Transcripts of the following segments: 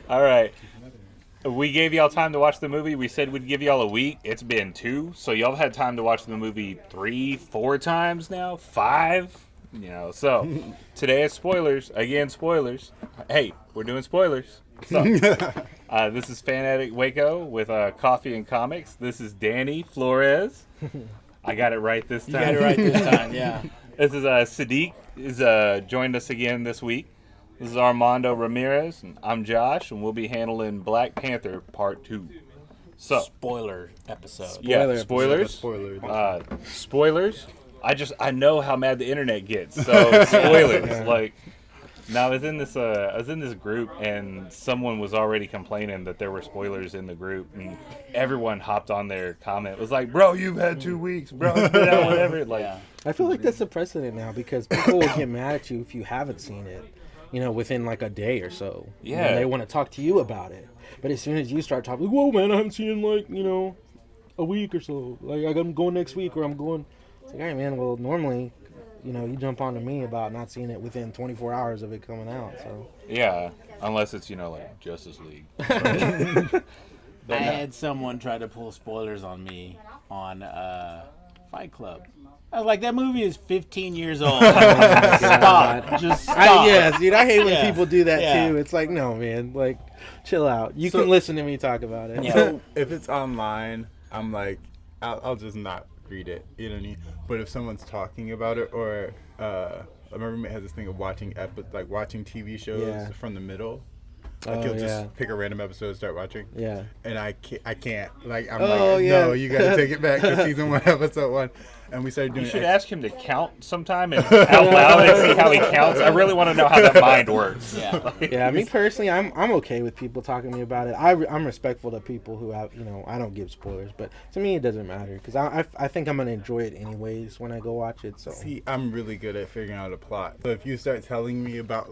All right. We gave y'all time to watch the movie. We said we'd give y'all a week. It's been 2, so y'all have had time to watch the movie 3, 4 times now, 5. So today is spoilers. Again, spoilers. Hey, we're doing spoilers. So, this is Fan Addict Waco with Coffee and Comics. This is Danny Flores. I got it right this time. You got it right this time, yeah. This is Sadiq is joined us again this week. This is Armando Ramirez, and I'm Josh, and we'll be handling Black Panther Part 2. So, Spoiler episode. Spoilers. Spoilers. I know how mad the internet gets. So spoilers. Now I was in this group, and someone was already complaining that there were spoilers in the group, and everyone hopped on their comment. It was like, "Bro, you've had 2 weeks, bro. It's been out, whatever." I feel like that's a precedent now because people will get mad at you if you haven't seen it, within like a day or so. Yeah. And they want to talk to you about it. But as soon as you start talking, whoa, man, I haven't seen it in a week or so. Like, I'm going next week or I'm going. It's like, all right, man, well, normally, you jump on to me about not seeing it within 24 hours of it coming out. So Yeah, unless it's, like Justice League. I had someone try to pull spoilers on me on Fight Club. I was like, that movie is 15 years old. Stop. Just stop. I hate when people do that too. It's like, no, man, chill out. You can listen to me talk about it. Yeah. So if it's online, I'm like, I'll just not read it. You know what I mean? But if someone's talking about it, or my roommate has this thing of watching watching TV shows from the middle. He'll just pick a random episode and start watching. Yeah. And I can't. No, you got to take it back to season 1, episode 1. And we started doing. You should ask him to count sometime and out loud and see how he counts. I really want to know how that mind works. Yeah. Me personally, I'm okay with people talking to me about it. I'm respectful to people who have, I don't give spoilers, but to me it doesn't matter because I think I'm gonna enjoy it anyways when I go watch it. So see, I'm really good at figuring out a plot. So if you start telling me about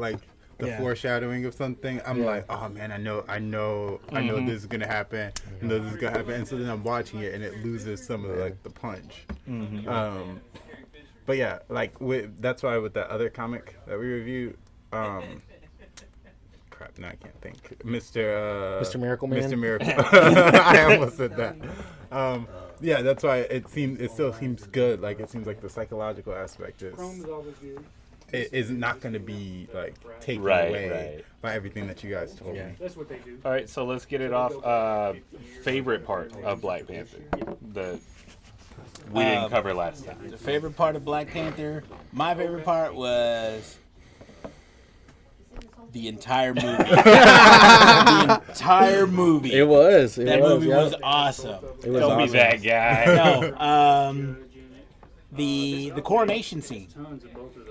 the foreshadowing of something, I'm like, oh man, I know this is gonna happen, and so then I'm watching it and it loses some of the punch. Mm-hmm. But yeah, that's why with that other comic that we reviewed, crap, now I can't think, Mr. Miracle Man. Mr. Miracle. I almost said that. Yeah, that's why it still seems good. It seems like the psychological aspect is not going to be taken away by everything that you guys told me. That's what they do. All right, so let's get it off. Favorite part of Black Panther that we didn't cover last time. The favorite part of Black Panther, my favorite part was the entire movie. The entire movie. It was. That movie was awesome. It was Don't be that guy. No, the coronation scene.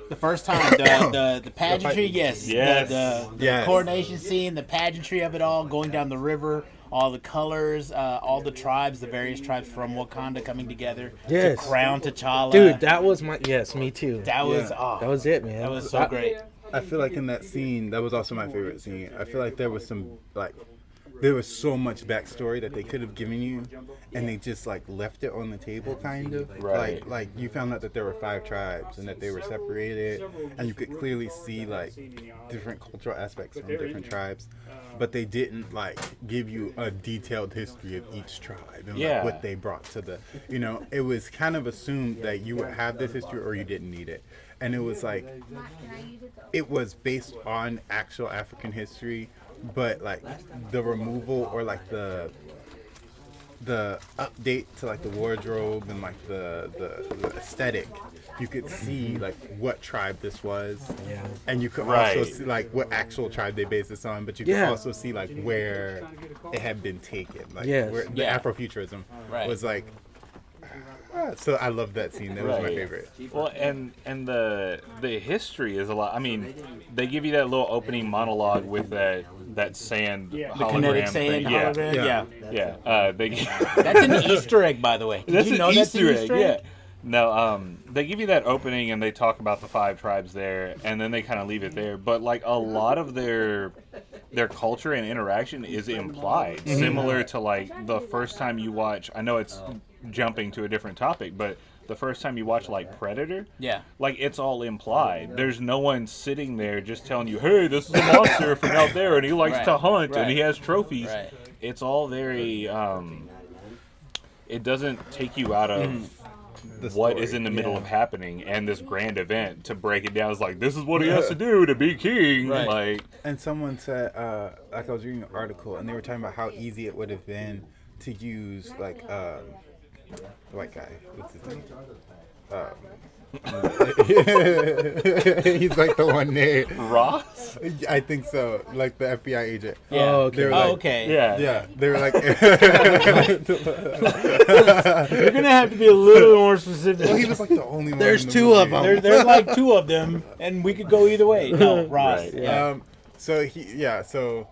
The first time, the pageantry, yes. The coronation scene, the pageantry of it all, going down the river, all the colors, all the tribes, the various tribes from Wakanda coming together to crown T'Challa. Dude, that was me too. That was that was it, man. That was so great. I feel like in that scene, that was also my favorite scene. I feel like there was there was so much backstory that they could have given you, and they just left it on the table, kind of. Right. Like you found out that there were 5 tribes and that they were separated, and you could clearly see different cultural aspects from different tribes, but they didn't give you a detailed history of each tribe and what they brought to the. It was kind of assumed that you would have this history or you didn't need it, and it was it was based on actual African history. But the removal or the update to the wardrobe and the aesthetic, you could see what tribe this was, and you could also see what actual tribe they based this on. But you could also see where it had been taken, where the Afrofuturism was So I love that scene. That was my favorite. Well, and the history is a lot. I mean, they give you that little opening monologue with that sand hologram. The kinetic sand thing. hologram. Yeah. That's an Easter egg, by the way. Did you know that's an Easter egg? Yeah. No, they give you that opening and they talk about the 5 tribes there, and then they kind of leave it there. But a lot of their culture and interaction is implied, similar to the first time you watch. I know it's jumping to a different topic, but the first time you watch like Predator. Yeah. Like it's all implied. There's no one sitting there just telling you, "Hey, this is a monster from out there, and he likes to hunt, and he has trophies." Right. It's all very. It doesn't take you out of what is in the middle of happening and this grand event to break it down. It's like this is what he has to do to be king. Right. Like, and someone said, like I was reading an article, and they were talking about how easy it would have been to use like the white guy. What's his name? He's like the one there. Ross? I think so. Like the FBI agent. Yeah. Oh, okay. They were like, okay. Yeah. Yeah, they were like, You're gonna have to be a little more specific. well, he was like the only one. There's in the two movie. of them. There's like two of them, and we could go either way. No, Ross. Right. Yeah. So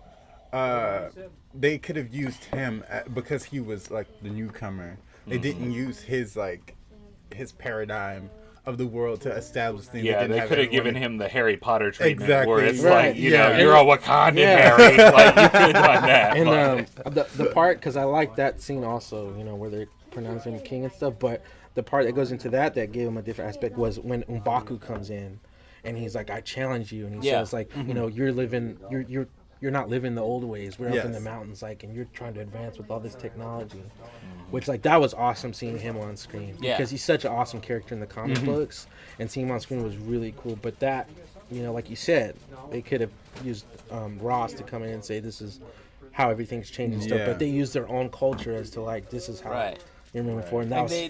they could have used him because he was like the newcomer. They didn't use his paradigm of the world to establish things. Yeah, they could have given him the Harry Potter treatment, where it's Right. like, you Yeah. know, you're a Wakandan Harry. Like, you could have done that. And but- the part, because I like that scene also, you know, where they're pronouncing him king and stuff. But the part that goes into that gave him a different aspect was when M'Baku comes in, and he's like, "I challenge you," and he says like, you know, you're not living the old ways. We're up in the mountains, like, and you're trying to advance with all this technology. Which, like, that was awesome seeing him on screen. Yeah. Because he's such an awesome character in the comic books, and seeing him on screen was really cool. But that, you know, like you said, they could have used Ross to come in and say this is how everything's changed and stuff. Yeah. But they used their own culture as to, like, this is how you're moving forward. And that Like was,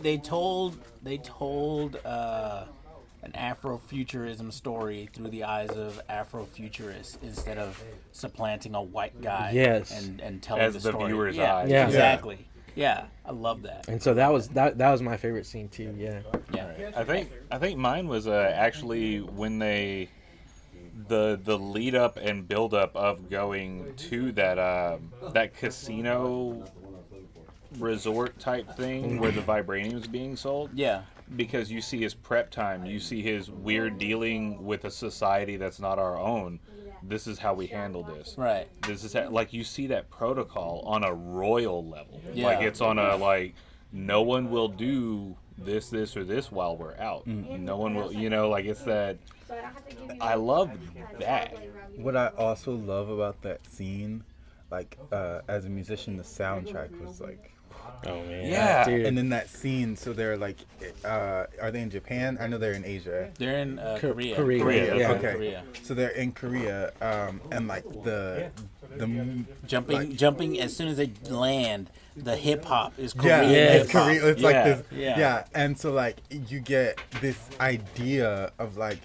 they told an Afrofuturism story through the eyes of Afrofuturists instead of supplanting a white guy. Yes. And telling As the the story. viewer's yeah, eyes. Yeah. Exactly. Yeah, I love that. and so that was my favorite scene too. Yeah. Yeah. I think mine was actually when the lead up and build up of going to that casino resort type thing where the vibranium is being sold. Yeah. Because you see his prep time, you see his weird dealing with a society that's not our own. This is how we handle this. Right. This is how, like, you see that protocol on a royal level. Yeah. Like, it's on a, like, no one will do this, or this while we're out. No one will, you know, like, it's that. I love that. What I also love about that scene, like as a musician, the soundtrack was like. Oh man. Yeah. Dude. And then that scene, so they're like, are they in Japan? I know they're in Asia. They're in Korea. Korea, yeah. Okay. Korea. So they're in Korea, and like the Jumping as soon as they land, the hip hop is yeah, Korean it's hip hop. Korea. It's like this, Yeah. and so like you get this idea of like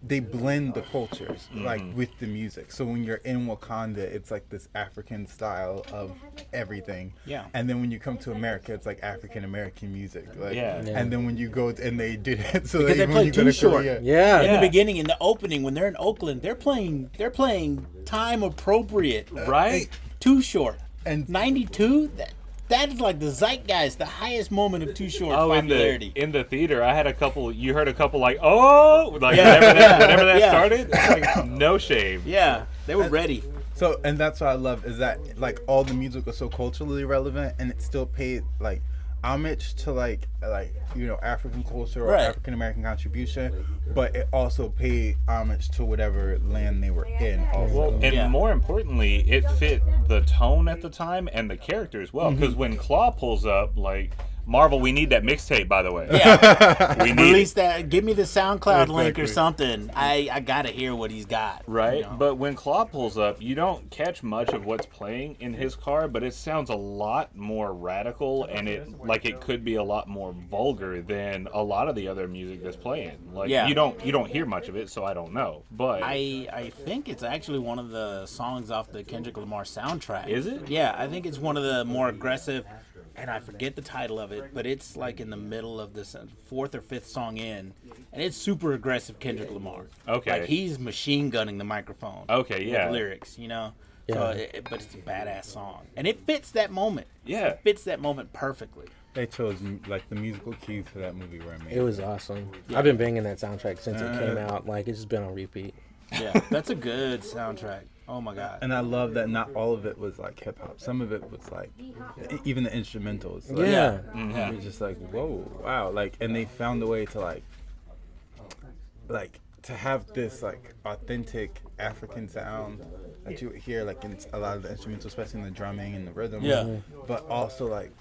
they blend the cultures like with the music. So when you're in Wakanda, it's like this African style of everything. Yeah. And then when you come to America, it's like African American music. Like, Yeah. And then when you go and they do that, so Because they when play you go Too to Short. Korea, Yeah. In the beginning, in the opening, when they're in Oakland, they're playing time appropriate. Right? Too Short. And- 92. That is like the zeitgeist, the highest moment of Too Short Oh, popularity. in the theater, I had a couple. You heard a couple like, oh, like whenever that Yeah. started, it's like no shame. Yeah, they were ready. So, and that's what I love is that like all the music was so culturally relevant, and it still paid like homage to like you know African culture or Right. African American contribution, but it also paid homage to whatever land they were in. Also, Well, and Yeah. more importantly, it fit the tone at the time and the character as well. Because when Claw pulls up, like, Marvel, we need that mixtape, by the way. Yeah, We need release it. that. Give me the SoundCloud link or Exactly. something. I gotta hear what he's got. Right? you know? But when Claw pulls up, you don't catch much of what's playing in his car, but it sounds a lot more radical, and it could be a lot more vulgar than a lot of the other music that's playing. Like, Yeah. you don't hear much of it, so I don't know. But I think it's actually one of the songs off the Kendrick Lamar soundtrack. Is it? Yeah, I think it's one of the more aggressive, and I forget the title of it, but it's like in the middle of this fourth or fifth song in, and it's super aggressive Kendrick Lamar. Okay. Like he's machine gunning the microphone. Okay, yeah. With lyrics, you know? Yeah. So but it's a badass song. And it fits that moment. yeah. It fits that moment perfectly. they chose like the musical cues for that movie were amazing. It was awesome. I've been banging that soundtrack since it came out. Like, it's just been on repeat. Yeah, that's a good soundtrack. Oh my god. And I love that not all of it was like hip hop. Some of it was like, even the instrumentals. Like, Yeah. It was just like, whoa, wow. Like, and they found a way to like to have this like authentic African sound that you would hear like in a lot of the instrumentals, especially in the drumming and the rhythm. Yeah. But also like,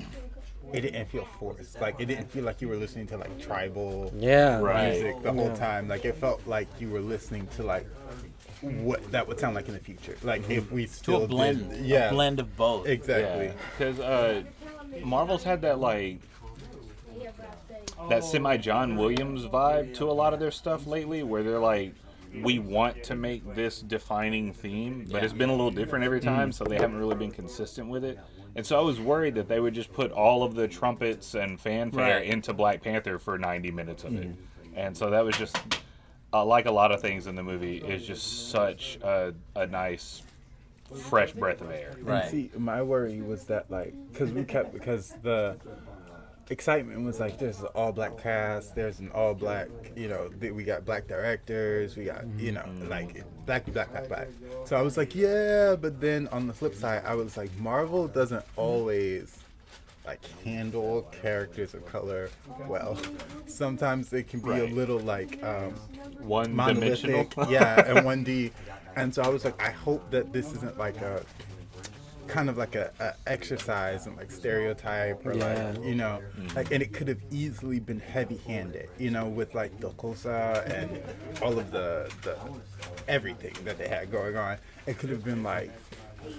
it didn't feel forced. Like, it didn't feel like you were listening to like tribal Right. music the whole time. Like, it felt like you were listening to like what that would sound like in the future. Like, if we To still a blend. did, yeah, A blend of both. exactly. Because Marvel's had that like that semi John Williams vibe to a lot of their stuff lately, where they're like, we want to make this defining theme, but it's been a little different every time, so they haven't really been consistent with it. And so I was worried that they would just put all of the trumpets and fanfare into Black Panther for 90 minutes of it. And so that was just, like a lot of things in the movie, is just such a nice, fresh breath of air. Right. And see, my worry was that like, because the excitement was like, there's an all black cast, there's an all black, we got black directors, we got, like black. So I was like, yeah, but then on the flip side, I was like, Marvel doesn't always like handle characters of color well. Sometimes they can be a little like One-dimensional. monolithic, and 1D. And so I was like, I hope that this isn't like a kind of like a exercise in like stereotype or like like, and it could have easily been heavy-handed, with like the Kosa and all of the everything that they had going on. It could have been like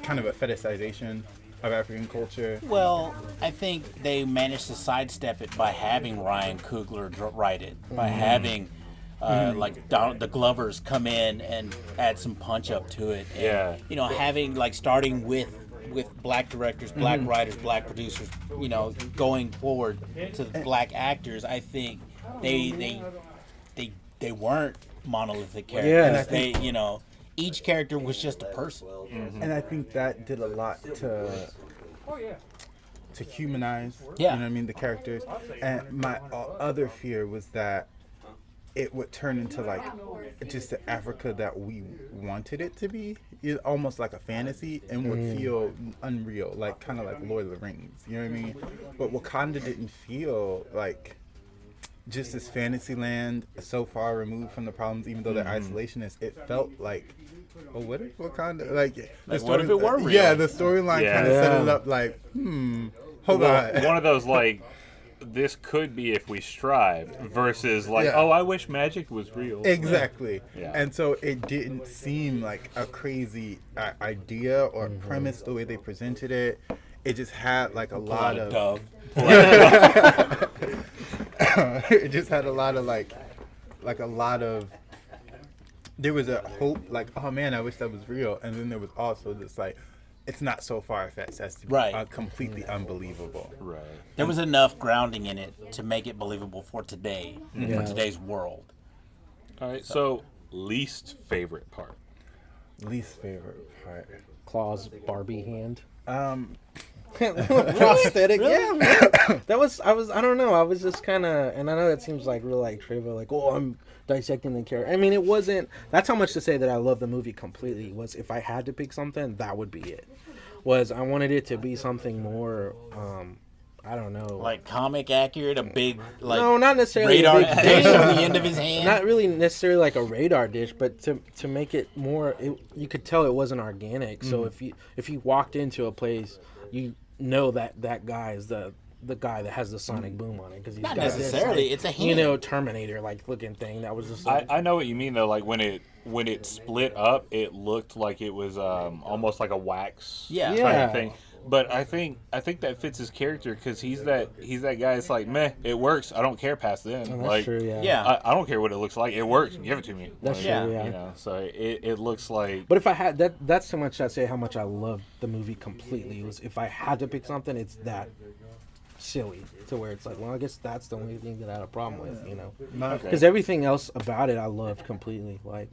kind of a fetishization of African culture. Well, I think they managed to sidestep it by having Ryan Coogler write it, by having like the Glovers come in and add some punch up to it. And, having like starting with black directors, black writers, black producers, going forward to the black actors. I think they weren't monolithic characters. Yeah. And I think, they each character was just a person. And I think that did a lot to humanize, the characters. And my other fear was that it would turn into like just the Africa that we wanted it to be, almost like a fantasy, and would feel unreal, like kind of like Lord of the Rings. You know what I mean? But Wakanda didn't feel like just this fantasy land so far removed from the problems, even though they're isolationist. It felt like, well, what if Wakanda, like the what if it were real? Yeah, the storyline kind of set it up like, hold on. One of those like, this could be if we strived, versus like, oh, I wish magic was real. Exactly. Yeah. And so it didn't seem like a crazy idea or premise the way they presented it. It just had like a lot of Dove. it just had a lot of like a lot of, there was a hope like, oh man, I wish that was real. And then there was also this like, it's not so far-fetched as to be completely unbelievable. Right. There was enough grounding in it to make it believable for today, for today's world. All right. So least favorite part. Least favorite part. Claw's Barbie hand. Prosthetic. Yeah, man. I don't know. I was just kind of, and I know that seems like real like trivial, like, oh, I'm dissecting the character. I mean, it wasn't, that's how much to say that I love the movie completely. Was if I had to pick something, that would be it. Was I wanted it to be something more, I don't know. Like comic accurate, a big, like, no, not necessarily radar a big dish on the end of his hand. Not really necessarily like a radar dish, but to make it more, you could tell it wasn't organic. So if you walked into a place, you know that guy is the guy that has the sonic boom on it, because he's Not got necessarily. this, like, it's a hand. Terminator like looking thing that was just like, I know what you mean though. Like when it split up, it looked like it was almost like a wax kind of thing. But I think that fits his character, because he's that guy. It's like, meh, it works. I don't care past then. that's like, true, yeah. I don't care what it looks like. It works. Give it to me. That's like, true, yeah. You know, so it looks like. But if I had that's so much I'd say how much I loved the movie completely. Was if I had to pick something, it's that silly to where it's like, well, I guess that's the only thing that I had a problem with, because everything else about it I loved completely. Like,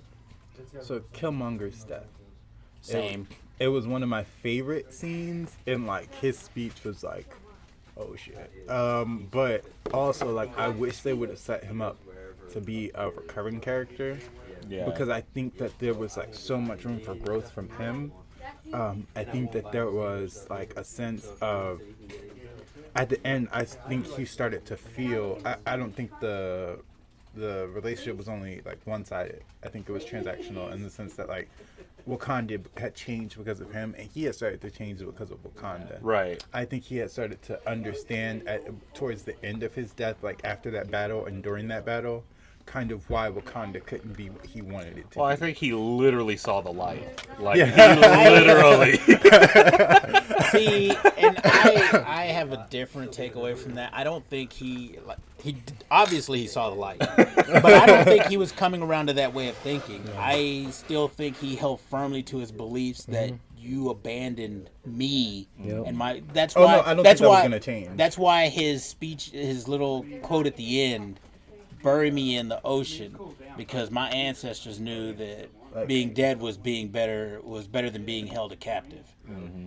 so Killmonger's death. Same. It was one of my favorite scenes, and like his speech was like, oh shit. But also like I wish they would have set him up to be a recurring character, Yeah. because I think that there was like so much room for growth from him. I think that there was like a sense of, at the end, I think he started to feel. I don't think the relationship was only like one-sided. I think it was transactional in the sense that like Wakanda had changed because of him, and he had started to change because of Wakanda. Right. I think he had started to understand towards the end of his death, like after that battle and during that battle, kind of why Wakanda couldn't be what he wanted it to Well, be. I think he literally saw the light. Like, Yeah. he literally. See, and I have a different takeaway from that. I don't think he obviously he saw the light, but I don't think he was coming around to that way of thinking. I still think he held firmly to his beliefs that you abandoned me and my. That's why. No, I don't that's think that was why. gonna change. That's why his speech, his little quote at the end, "Bury me in the ocean," because my ancestors knew that being dead was better than being held a captive.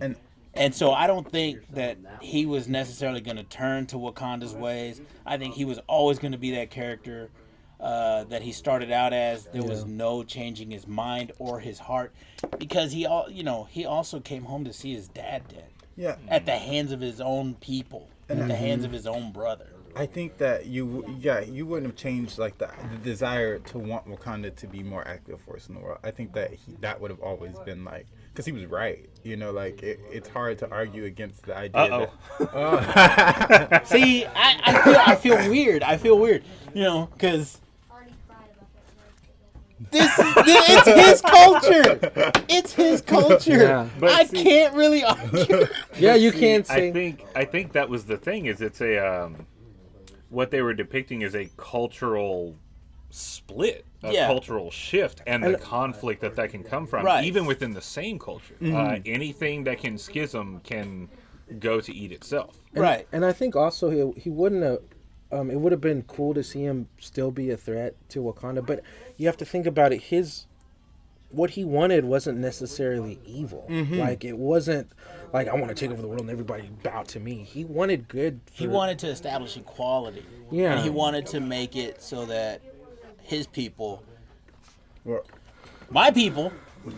And And so I don't think that he was necessarily going to turn to Wakanda's ways. I think he was always going to be that character that he started out as. There was no changing his mind or his heart, because he also came home to see his dad dead at the hands of his own people, at the hands of his own brother. I think that you wouldn't have changed like the desire to want Wakanda to be more active force in the world. I think that that would have always been like, because he was right, like it's hard to argue against the idea that. See, I feel weird. I feel weird, because it's his culture. It's his culture. Yeah. But I see- can't really argue. Yeah, you can't say. I think that was the thing. Is it's a what they were depicting is a cultural split, a cultural shift, and the conflict that can come from, Right. even within the same culture. Anything that can schism can go to eat itself. Right. And I think also he wouldn't have. It would have been cool to see him still be a threat to Wakanda, but you have to think about it. What he wanted wasn't necessarily evil. Like, it wasn't like, I want to take over the world and everybody bow to me. He wanted good. He wanted to establish equality. Yeah. And he wanted to make it so that his people, my people,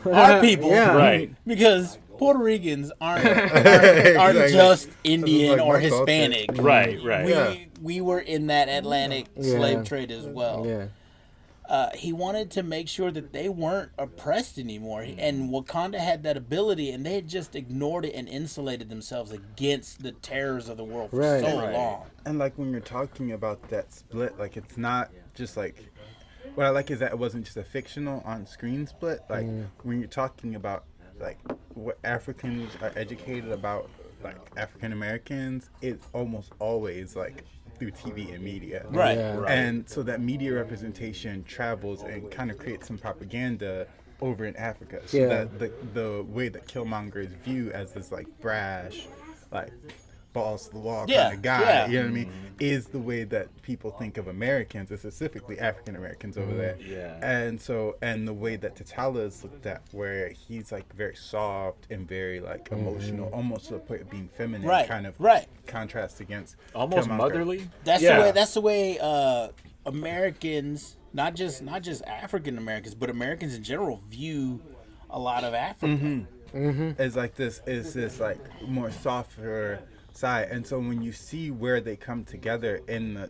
our people, Yeah. Right. because Puerto Ricans aren't Exactly. just Indian like or my culture. Hispanic. Right. Right. We were in that Atlantic slave trade as well. Yeah. He wanted to make sure that they weren't oppressed anymore. And Wakanda had that ability, and they had just ignored it and insulated themselves against the terrors of the world for Right. so Right. long. And like when you're talking about that split, like it's not just like, what I like is that it wasn't just a fictional on-screen split. Like when you're talking about like what Africans are educated about, like African Americans, it's almost always like through TV and media. Right. Yeah. Right. And so that media representation travels and kind of creates some propaganda over in Africa. So Yeah. that the way that Killmonger is viewed as this like brash, like balls to the wall kind of guy, yeah. you know what I mean, is the way that people think of Americans, and specifically African Americans over there. Yeah. And so, and the way that T'Challa is looked at, where he's like very soft and very like emotional, almost to the point of being feminine, Right, kind of right. contrast against Almost Killmonger. motherly. That's Yeah. the way Americans, not just African Americans, but Americans in general, view a lot of Africa. Is like this like more softer side. And so when you see where they come together in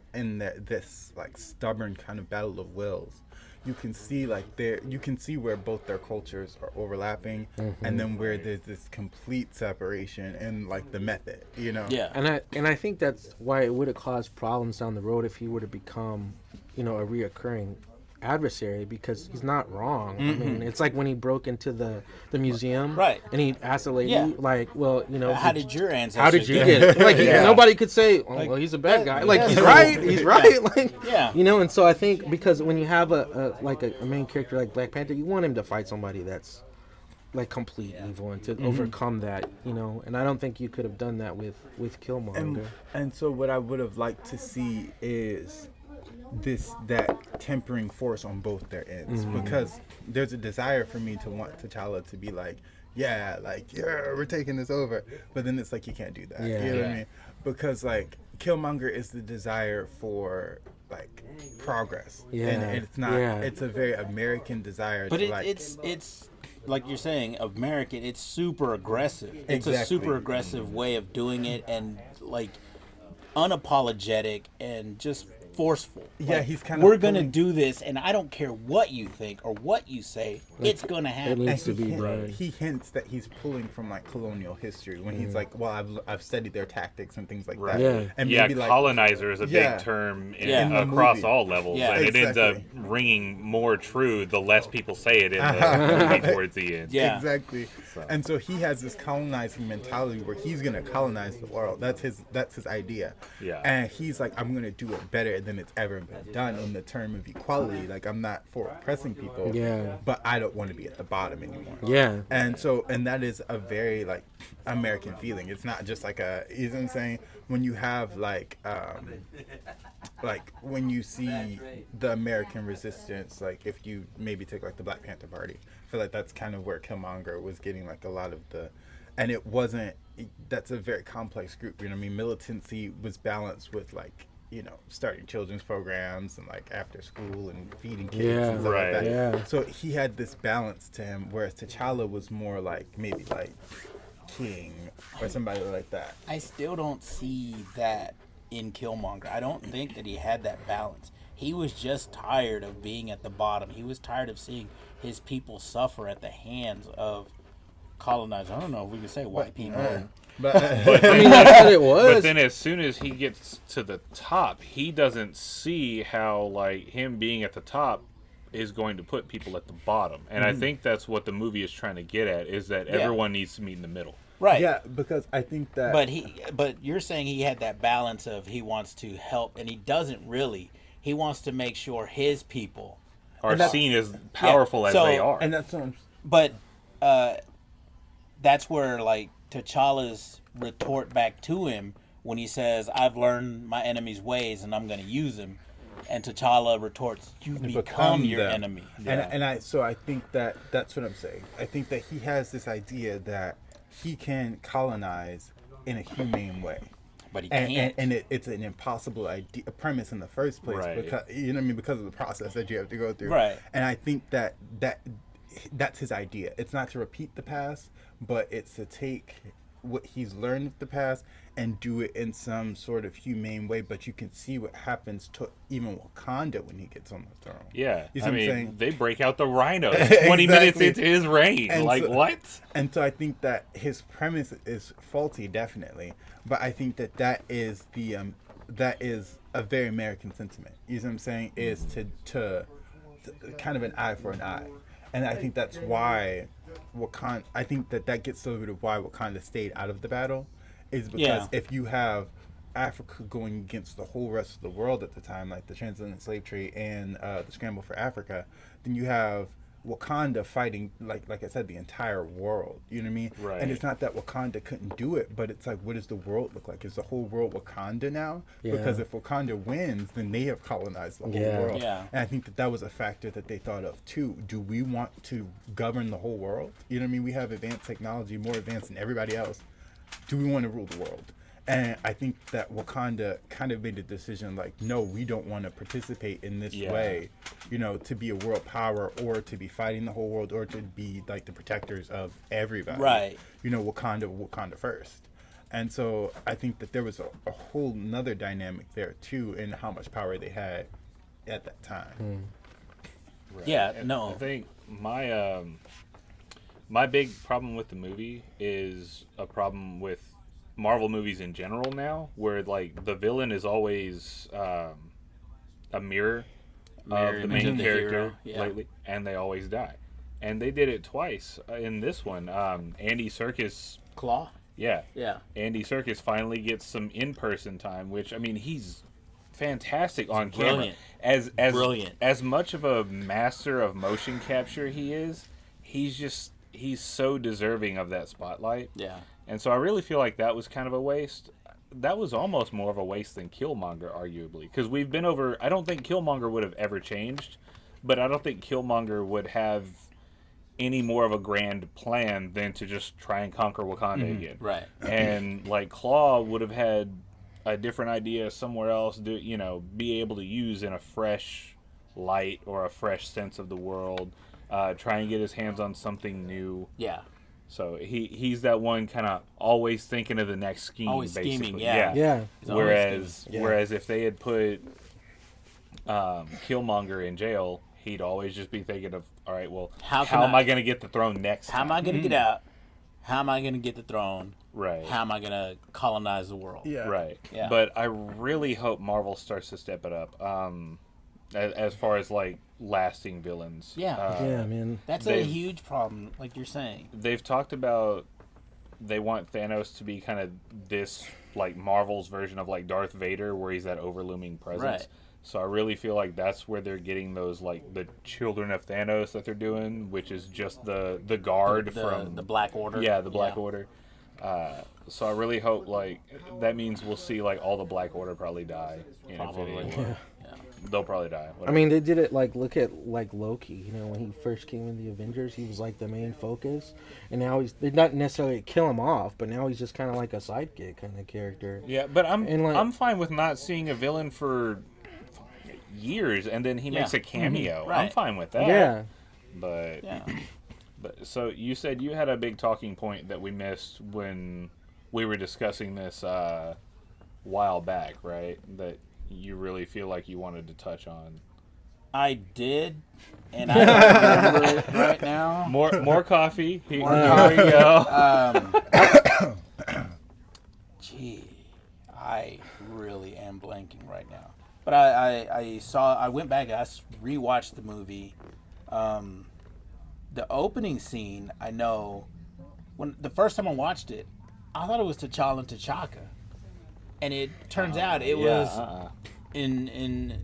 this like stubborn kind of battle of wills, you can see where both their cultures are overlapping, and then where there's this complete separation in like the method, Yeah. And I think that's why it would have caused problems down the road if he would have become, a reoccurring adversary, because he's not wrong. I mean, it's like when he broke into the museum, Right. and he asked the lady, Yeah. like, well, How did your ancestors how did you get get it? Like, Yeah. nobody could say, oh, well, he's a bad guy. Like, he's yeah. right. He's right. Like, Yeah. And so I think because when you have a main character like Black Panther, you want him to fight somebody that's like complete evil and to overcome that, and I don't think you could have done that with Killmonger. And so what I would have liked to see is that tempering force on both their ends, because there's a desire for me to want T'Challa to be like, we're taking this over, but then it's like you can't do that. Yeah. You know what I mean? Because like Killmonger is the desire for like progress. Yeah. And it's not. Yeah. It's a very American desire. But to it's like you're saying, American. It's super aggressive. It's a Exactly. super aggressive way of doing it, and like unapologetic and just forceful. Yeah, Like, he's kind of we're gonna pulling- do this, and I don't care what you think or what you say. It's gonna It happen. needs to And be done. he hints that he's pulling from like colonial history when he's like, well, I've studied their tactics and things like Right. that. Yeah. And Yeah, maybe like colonizer is a Yeah. big term Yeah. In the across movie. all levels, Yeah. and it ends up Exactly. ringing more true the less people say it in the movie towards the end. Yeah. Exactly. And so he has this colonizing mentality where he's gonna colonize the world. That's his idea. Yeah. And he's like, I'm gonna do it better than it's ever been done in the term of equality. Like I'm not for oppressing people. Yeah. But I don't want to be at the bottom anymore. Yeah. And so, and that is a very like American feeling. It's not just like you know what I'm saying? When you have like when you see the American resistance, like if you maybe take like the Black Panther Party, I feel like that's kind of where Killmonger was getting like a lot of and it wasn't, that's a very complex group, you know what I mean? Militancy was balanced with like, you know, starting children's programs and like after school and feeding kids Yeah. and stuff Right. like that. Yeah. So he had this balance to him, whereas T'Challa was more like maybe like King or somebody like that. I still don't see that in Killmonger. I don't think that he had that balance. He was just tired of being at the bottom. He was tired of seeing his people suffer at the hands of colonizers. I don't know if we can say white people. But I mean, that's what it was. But then as soon as he gets to the top, he doesn't see how like him being at the top is going to put people at the bottom. And I think that's what the movie is trying to get at, is that everyone needs to meet in the middle. Right. yeah, because I think that But you're saying he had that balance of he wants to help, and he doesn't really. He wants to make sure his people. Are that's- seen as powerful as so- they are. and that's what I'm But that's where like T'Challa's retort back to him when he says, "I've learned my enemy's ways, and I'm going to use him." And T'Challa retorts, "You become your them. enemy." And I think that that's what I'm saying. I think that he has this idea that he can colonize in a humane way. But he And, can't. it's an impossible idea, premise in the first place, Right. because you know what I mean, because of the process that you have to go through. Right. And I think that's his idea. It's not to repeat the past, but it's to take what he's learned of the past and do it in some sort of humane way. But you can see what happens to even Wakanda when he gets on the throne. Yeah, You see I what I'm mean, saying? they break out the rhinos 20 minutes Exactly. into his reign. And Like, so- what? And so I think that his premise is faulty, definitely. But I think that is a very American sentiment. You know what I'm saying? Is to kind of an eye for an eye. And I think that's why Wakanda. I think that gets to the root of why Wakanda stayed out of the battle, is because Yeah. if you have Africa going against the whole rest of the world at the time, like the transatlantic slave trade and the scramble for Africa, then you have Wakanda fighting, like I said, the entire world. You know what I mean? Right. And it's not that Wakanda couldn't do it, but it's like, what does the world look like? Is the whole world Wakanda now? Yeah. Because if Wakanda wins, then they have colonized the whole Yeah. world. Yeah. And I think that was a factor that they thought of too. Do we want to govern the whole world? You know what I mean? We have advanced technology, more advanced than everybody else. Do we want to rule the world? And I think that Wakanda kind of made a decision like, no, we don't want to participate in this Yeah. way, you know, to be a world power or to be fighting the whole world or to be like the protectors of everybody. Right. You know, Wakanda first. And so I think that there was a whole nother dynamic there too in how much power they had at that time. Right. Yeah, And no. I think my big problem with the movie is a problem with Marvel movies in general now, where like the villain is always a mirror of the image main of the character hero, yeah. lately, and they always die. And they did it twice in this one. Andy Serkis, Claw? yeah, Yeah. Andy Serkis finally gets some in-person time, which I mean he's fantastic on camera. brilliant. As Brilliant. as much of a master of motion capture he is, he's so deserving of that spotlight. Yeah. And so I really feel like that was kind of a waste. That was almost more of a waste than Killmonger, arguably, because we've been over. I don't think Killmonger would have ever changed, but I don't think Killmonger would have any more of a grand plan than to just try and conquer Wakanda again. Right. And like Claw would have had a different idea somewhere else, be able to use in a fresh light or a fresh sense of the world. Try and get his hands on something new. Yeah. So he's that one kind of always thinking of the next scheme. Always basically. scheming, yeah. Yeah. Whereas if they had put Killmonger in jail, he'd always just be thinking of, all right, well, how am I going to get the throne next? How am I going to get out? How am I going to get the throne? Right. How am I going to colonize the world? Yeah. Right. Yeah. But I really hope Marvel starts to step it up. As far as like lasting villains. Yeah. Yeah, man. That's a huge problem, like you're saying. They've talked about they want Thanos to be kind of this like Marvel's version of like Darth Vader, where he's that overlooming presence. Right. So I really feel like that's where they're getting those like the Children of Thanos that they're doing, which is just the guard from the Black Order. Yeah, the Black Order. So I really hope like that means we'll see like all the Black Order probably die in Probably. Infinity War. They'll probably die. I mean, they did it like, look at like Loki. You know, when he first came in the Avengers, he was like the main focus, and now they're not necessarily kill him off, but now he's just kind of like a sidekick kind of character. Yeah, but I'm fine with not seeing a villain for years, and then he makes a cameo. Right. I'm fine with that. Yeah. But so you said you had a big talking point that we missed when we were discussing this while back, right? That you really feel like you wanted to touch on. I did, and I don't remember it right now. More coffee. Here we go. Gee, I really am blanking right now. But I went back, I rewatched the movie. The opening scene, I know, when the first time I watched it, I thought it was T'Challa and T'Chaka. And it turns out it was in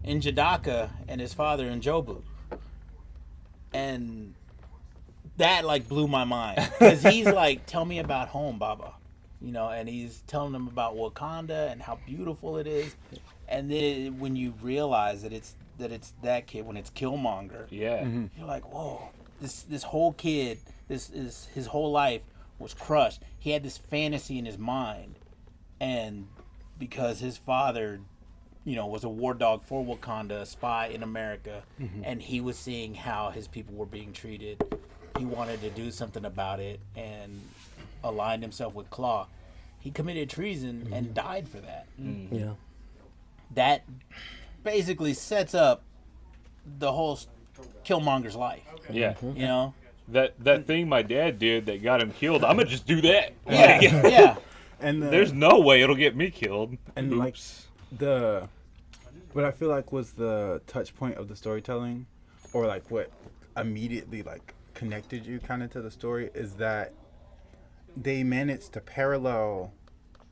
Jadaka and his father in Jobu. And that like blew my mind. Because he's like, tell me about home, Baba. You know, and he's telling them about Wakanda and how beautiful it is. And then when you realize that it's that kid, when it's Killmonger, you're like, whoa, this whole kid, this is his whole life was crushed. He had this fantasy in his mind, and because his father, you know, was a war dog for Wakanda, a spy in America, and he was seeing how his people were being treated, he wanted to do something about it and aligned himself with Claw. He committed treason and died for that. Yeah. That basically sets up the whole Killmonger's life. Yeah. You know? That thing my dad did that got him killed, I'm going to just do that. Yeah. And there's no way it'll get me killed. And Oops. like what I feel like was the touch point of the storytelling, or like what immediately like connected you kind of to the story, is that they managed to parallel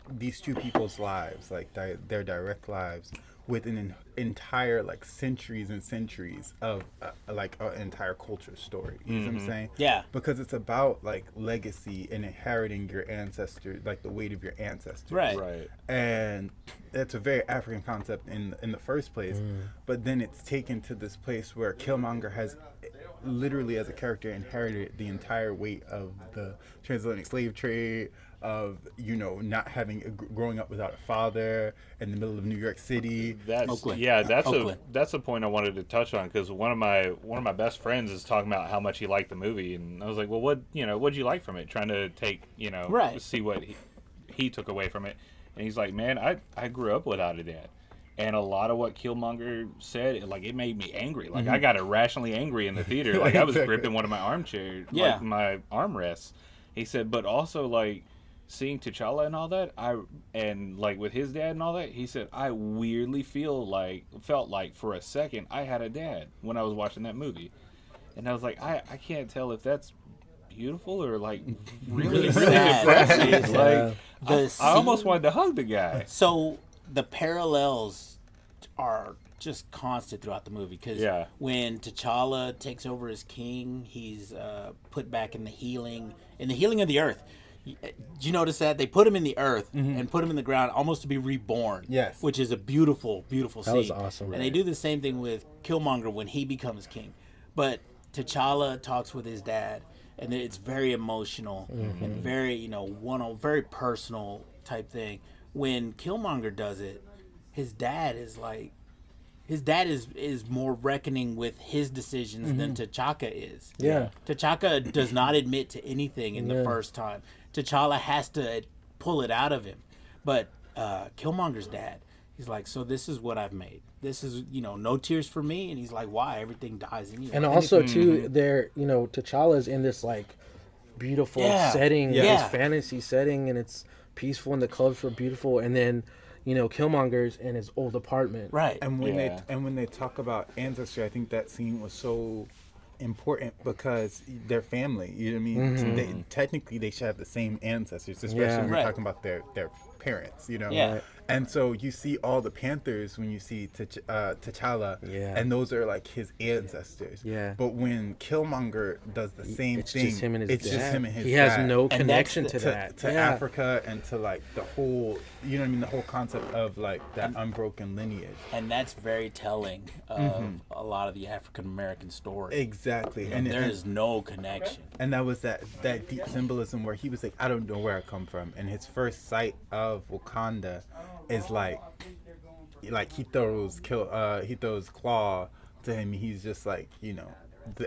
these two people's lives, like their direct lives, with an entire like centuries and centuries of like an entire culture story. You know what I'm saying? Yeah. Because it's about like legacy and inheriting your ancestors, like the weight of your ancestors. Right. And it's a very African concept in the first place, but then it's taken to this place where Killmonger has literally, as a character, inherited the entire weight of the transatlantic slave trade, of, you know, not having growing up without a father in the middle of New York City. That's Oakland. that's a point I wanted to touch on, because one of my best friends is talking about how much he liked the movie, and I was like, well, what'd you like from it? Trying to take, see what he took away from it, and he's like, man, I grew up without a dad. And a lot of what Killmonger said, it made me angry. Like, I got irrationally angry in the theater. Like, I was gripping one of my armchairs, like my armrests. He said, but also, like, seeing T'Challa and all that, and like with his dad and all that, he said, I weirdly felt like for a second I had a dad when I was watching that movie. And I was like, I can't tell if that's beautiful or like really depressing. Like, I almost wanted to hug the guy. So the parallels are just constant throughout the movie, because when T'Challa takes over as king, he's put back in the healing of the earth. Did you notice that they put him in the earth and put him in the ground almost to be reborn? Yes, which is a beautiful, beautiful scene. That was awesome. And they do the same thing with Killmonger when he becomes king. But T'Challa talks with his dad, and it's very emotional and very, very personal type thing. when Killmonger does it, his dad is like, his dad is more reckoning with his decisions than T'Chaka is. Yeah. T'Chaka does not admit to anything in the first time. T'Challa has to pull it out of him. But Killmonger's dad, he's like, so this is what I've made. This is, no tears for me. And he's like, why? Everything dies anyway. And also, too, there, T'Challa's in this, like, beautiful setting, this fantasy setting, and it's peaceful, and the clubs were beautiful. And then, Killmonger's in his old apartment. Right. And when they talk about ancestry, I think that scene was so important because they're family. You know what I mean? Mm-hmm. Technically, they should have the same ancestors, especially when we're talking about their parents. Yeah. And so you see all the Panthers when you see T'Challa, and those are like his ancestors. Yeah. But when Killmonger does the same thing, just him and his it's dad. just him and his He dad. has no connection to that. To Africa and to like the whole, the whole concept of like that unbroken lineage. And that's very telling of a lot of the African American story. Exactly. And there is no connection. And that was that deep symbolism where he was like, I don't know where I come from. And his first sight of Wakanda is like he throws Claw to him. He's just like,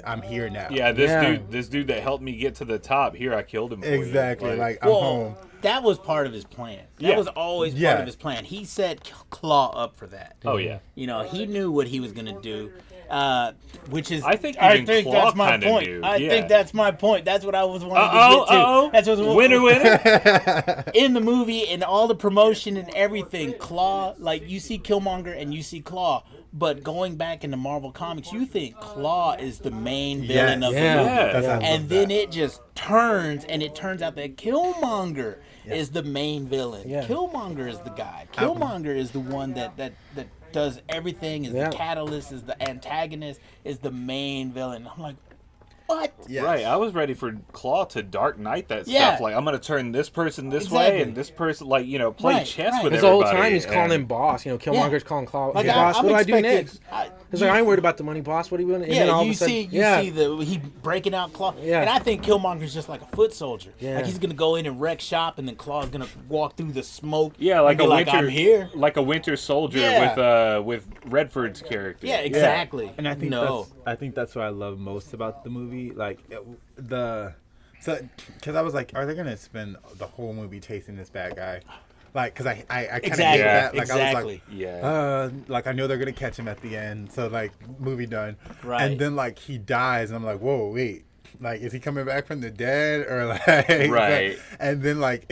I'm here now. Yeah, this dude that helped me get to the top. Here, I killed him. For Exactly. You. Like, I'm home. That was part of his plan. That was always part of his plan. He set Claw up for that. Oh yeah. He knew what he was gonna do. Which is, I think Claw that's my point. knew. I think that's my point. That's what I was wanting to get to. That's what winner. In the movie and all the promotion and everything. Claw, like you see Killmonger and you see Claw, but going back into Marvel Comics, you think Claw is the main villain of the movie, and then it just turns, and it turns out that Killmonger is the main villain. Yeah. Killmonger is the guy. Killmonger is the one that does everything, is the catalyst, is the antagonist, is the main villain. I'm like, what? Yes. Right, I was ready for Claw to Dark Knight that stuff. Like, I'm going to turn this person this way and this person, like, play chess with everybody. Because the whole time he's calling him boss. Killmonger's calling Claw, Like, boss, what do I do next? He's like, I ain't worried about the money, boss. What are you doing? And then all of a sudden, see he breaking out Claw. And I think Killmonger's just like a foot soldier. Yeah. Like, he's going to go in and wreck shop, and then Claw's going to walk through the smoke. Yeah, like and a be winter, I'm here. like a Winter Soldier with Redford's character. Yeah, exactly. And I think that's what I love most about the movie. Like because I was like, are they gonna spend the whole movie chasing this bad guy? Like, because I kind of hate that. Like, I was like, like I know they're gonna catch him at the end, so like movie done. Right. And then like he dies, and I'm like, whoa, wait. Like, is he coming back from the dead or like? Right. And then like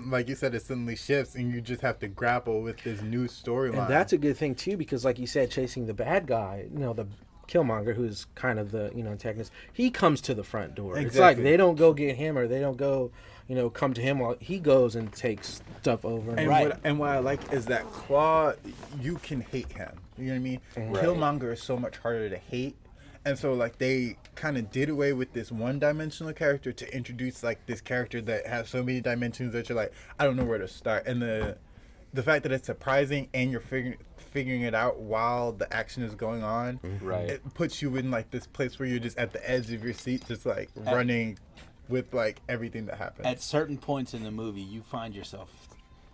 like you said, it suddenly shifts, and you just have to grapple with this new storyline. And that's a good thing too, because like you said, chasing the bad guy, the Killmonger, who's kind of the antagonist, he comes to the front door. Exactly. It's like they don't go get him, or they don't go come to him, while he goes and takes stuff over. And what I like is that Claw, you can hate him. You know what I mean? Right. Killmonger is so much harder to hate. And so, like, they kind of did away with this one-dimensional character to introduce, like, this character that has so many dimensions that you're like, I don't know where to start. And the fact that it's surprising and you're figuring it out while the action is going on, it puts you in, like, this place where you're just at the edge of your seat, just, like, running with, like, everything that happens. At certain points in the movie, you find yourself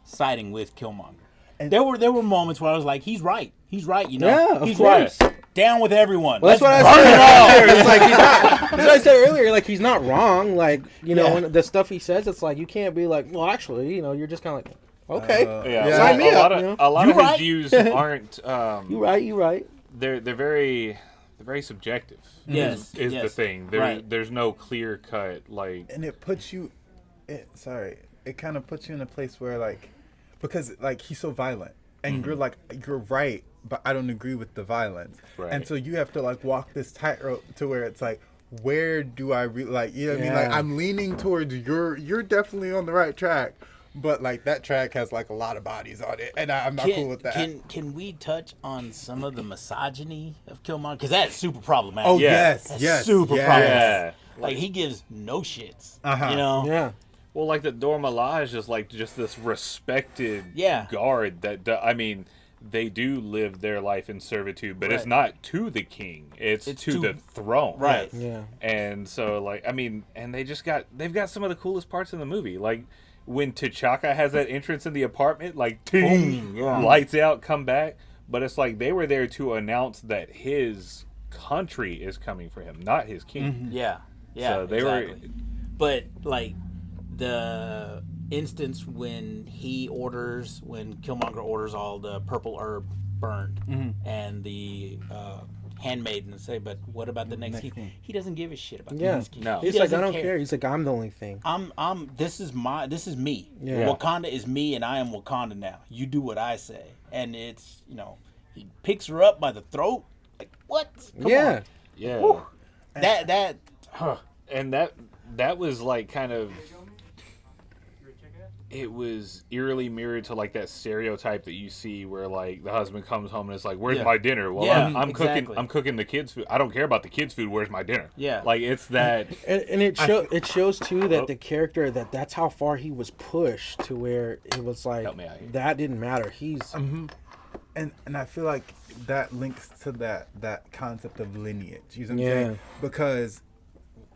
siding with Killmonger. And there were moments where I was like, he's right. He's right, Yeah, of he's course. Right. Down with everyone. Well, that's what I said earlier. It's like that's what I said earlier. Like, he's not wrong. Like, when the stuff he says, it's like you can't be like, well, actually, you're just kind of like, okay, sign me up. A lot of his views aren't. You right. They're very subjective. Yes, is the thing. There's no clear cut like. And it puts you, it kind of puts you in a place where like, because like he's so violent, and you're like, you're right, but I don't agree with the violence, and so you have to like walk this tightrope to where it's like, where do I like, you know what I mean? Like, I'm leaning towards you're definitely on the right track, but like that track has like a lot of bodies on it, and I'm not cool with that. Can we touch on some of the misogyny of Killmonger? Because that's super problematic. Oh yes, super problematic. Yeah. Like, he gives no shits. Yeah. Well, like the Dora Milaje is like just this respected guard that I mean, they do live their life in servitude, but it's not to the king; it's to the throne. Right. Yeah. And so, like, I mean, and they've got some of the coolest parts in the movie. Like, when T'Chaka has that entrance in the apartment, like, ting, lights out, come back. But it's like they were there to announce that his country is coming for him, not his king. Mm-hmm. Yeah, yeah. So they were, but like the instance when Killmonger orders all the purple herb burned, and the handmaiden say, "But what about the next king?" He doesn't give a shit about the next king. No. He's like, I don't care. He's like, I'm the only thing. This is me. Yeah. Wakanda is me, and I am Wakanda now. You do what I say, and it's he picks her up by the throat. Like what? Come on. yeah. Whew. That. And that was like kind of, it was eerily mirrored to like that stereotype that you see where like the husband comes home and it's like, where's my dinner? Well, I'm exactly. I'm cooking the kids' food. I don't care about the kids' food. Where's my dinner? Yeah. Like it's that. And it shows too that the character that's how far he was pushed to where it was like that didn't matter. He's and I feel like that links to that concept of lineage. You know what I'm saying? Because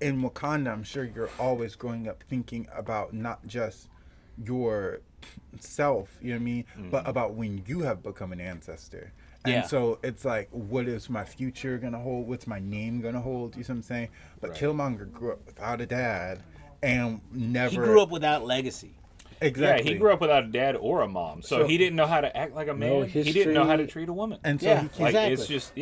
in Wakanda, I'm sure you're always growing up thinking about not just your self, you know what I mean, but about when you have become an ancestor. And so it's like, what is my future gonna hold? What's my name gonna hold? You see what I'm saying? But Killmonger grew up without a dad and never. He grew up without legacy. Exactly. Yeah, he grew up without a dad or a mom, so he didn't know how to act like a man. He didn't know how to treat a woman. And so he like exactly. it's just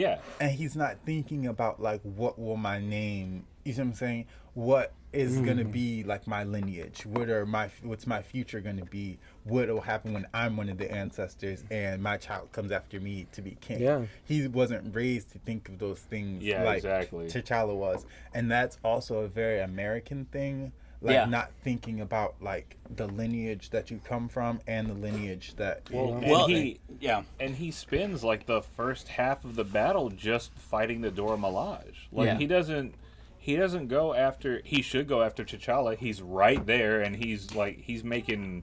and he's not thinking about like, what will my name? You see what I'm saying? What is gonna be like my lineage? What's my future gonna be? What will happen when I'm one of the ancestors and my child comes after me to be king? Yeah. He wasn't raised to think of those things like exactly. T'Challa was, and that's also a very American thing. Like not thinking about like the lineage that you come from and the lineage that and he spends like the first half of the battle just fighting the Dora Milaje. Like he doesn't go after. He should go after T'Challa. He's right there, and he's making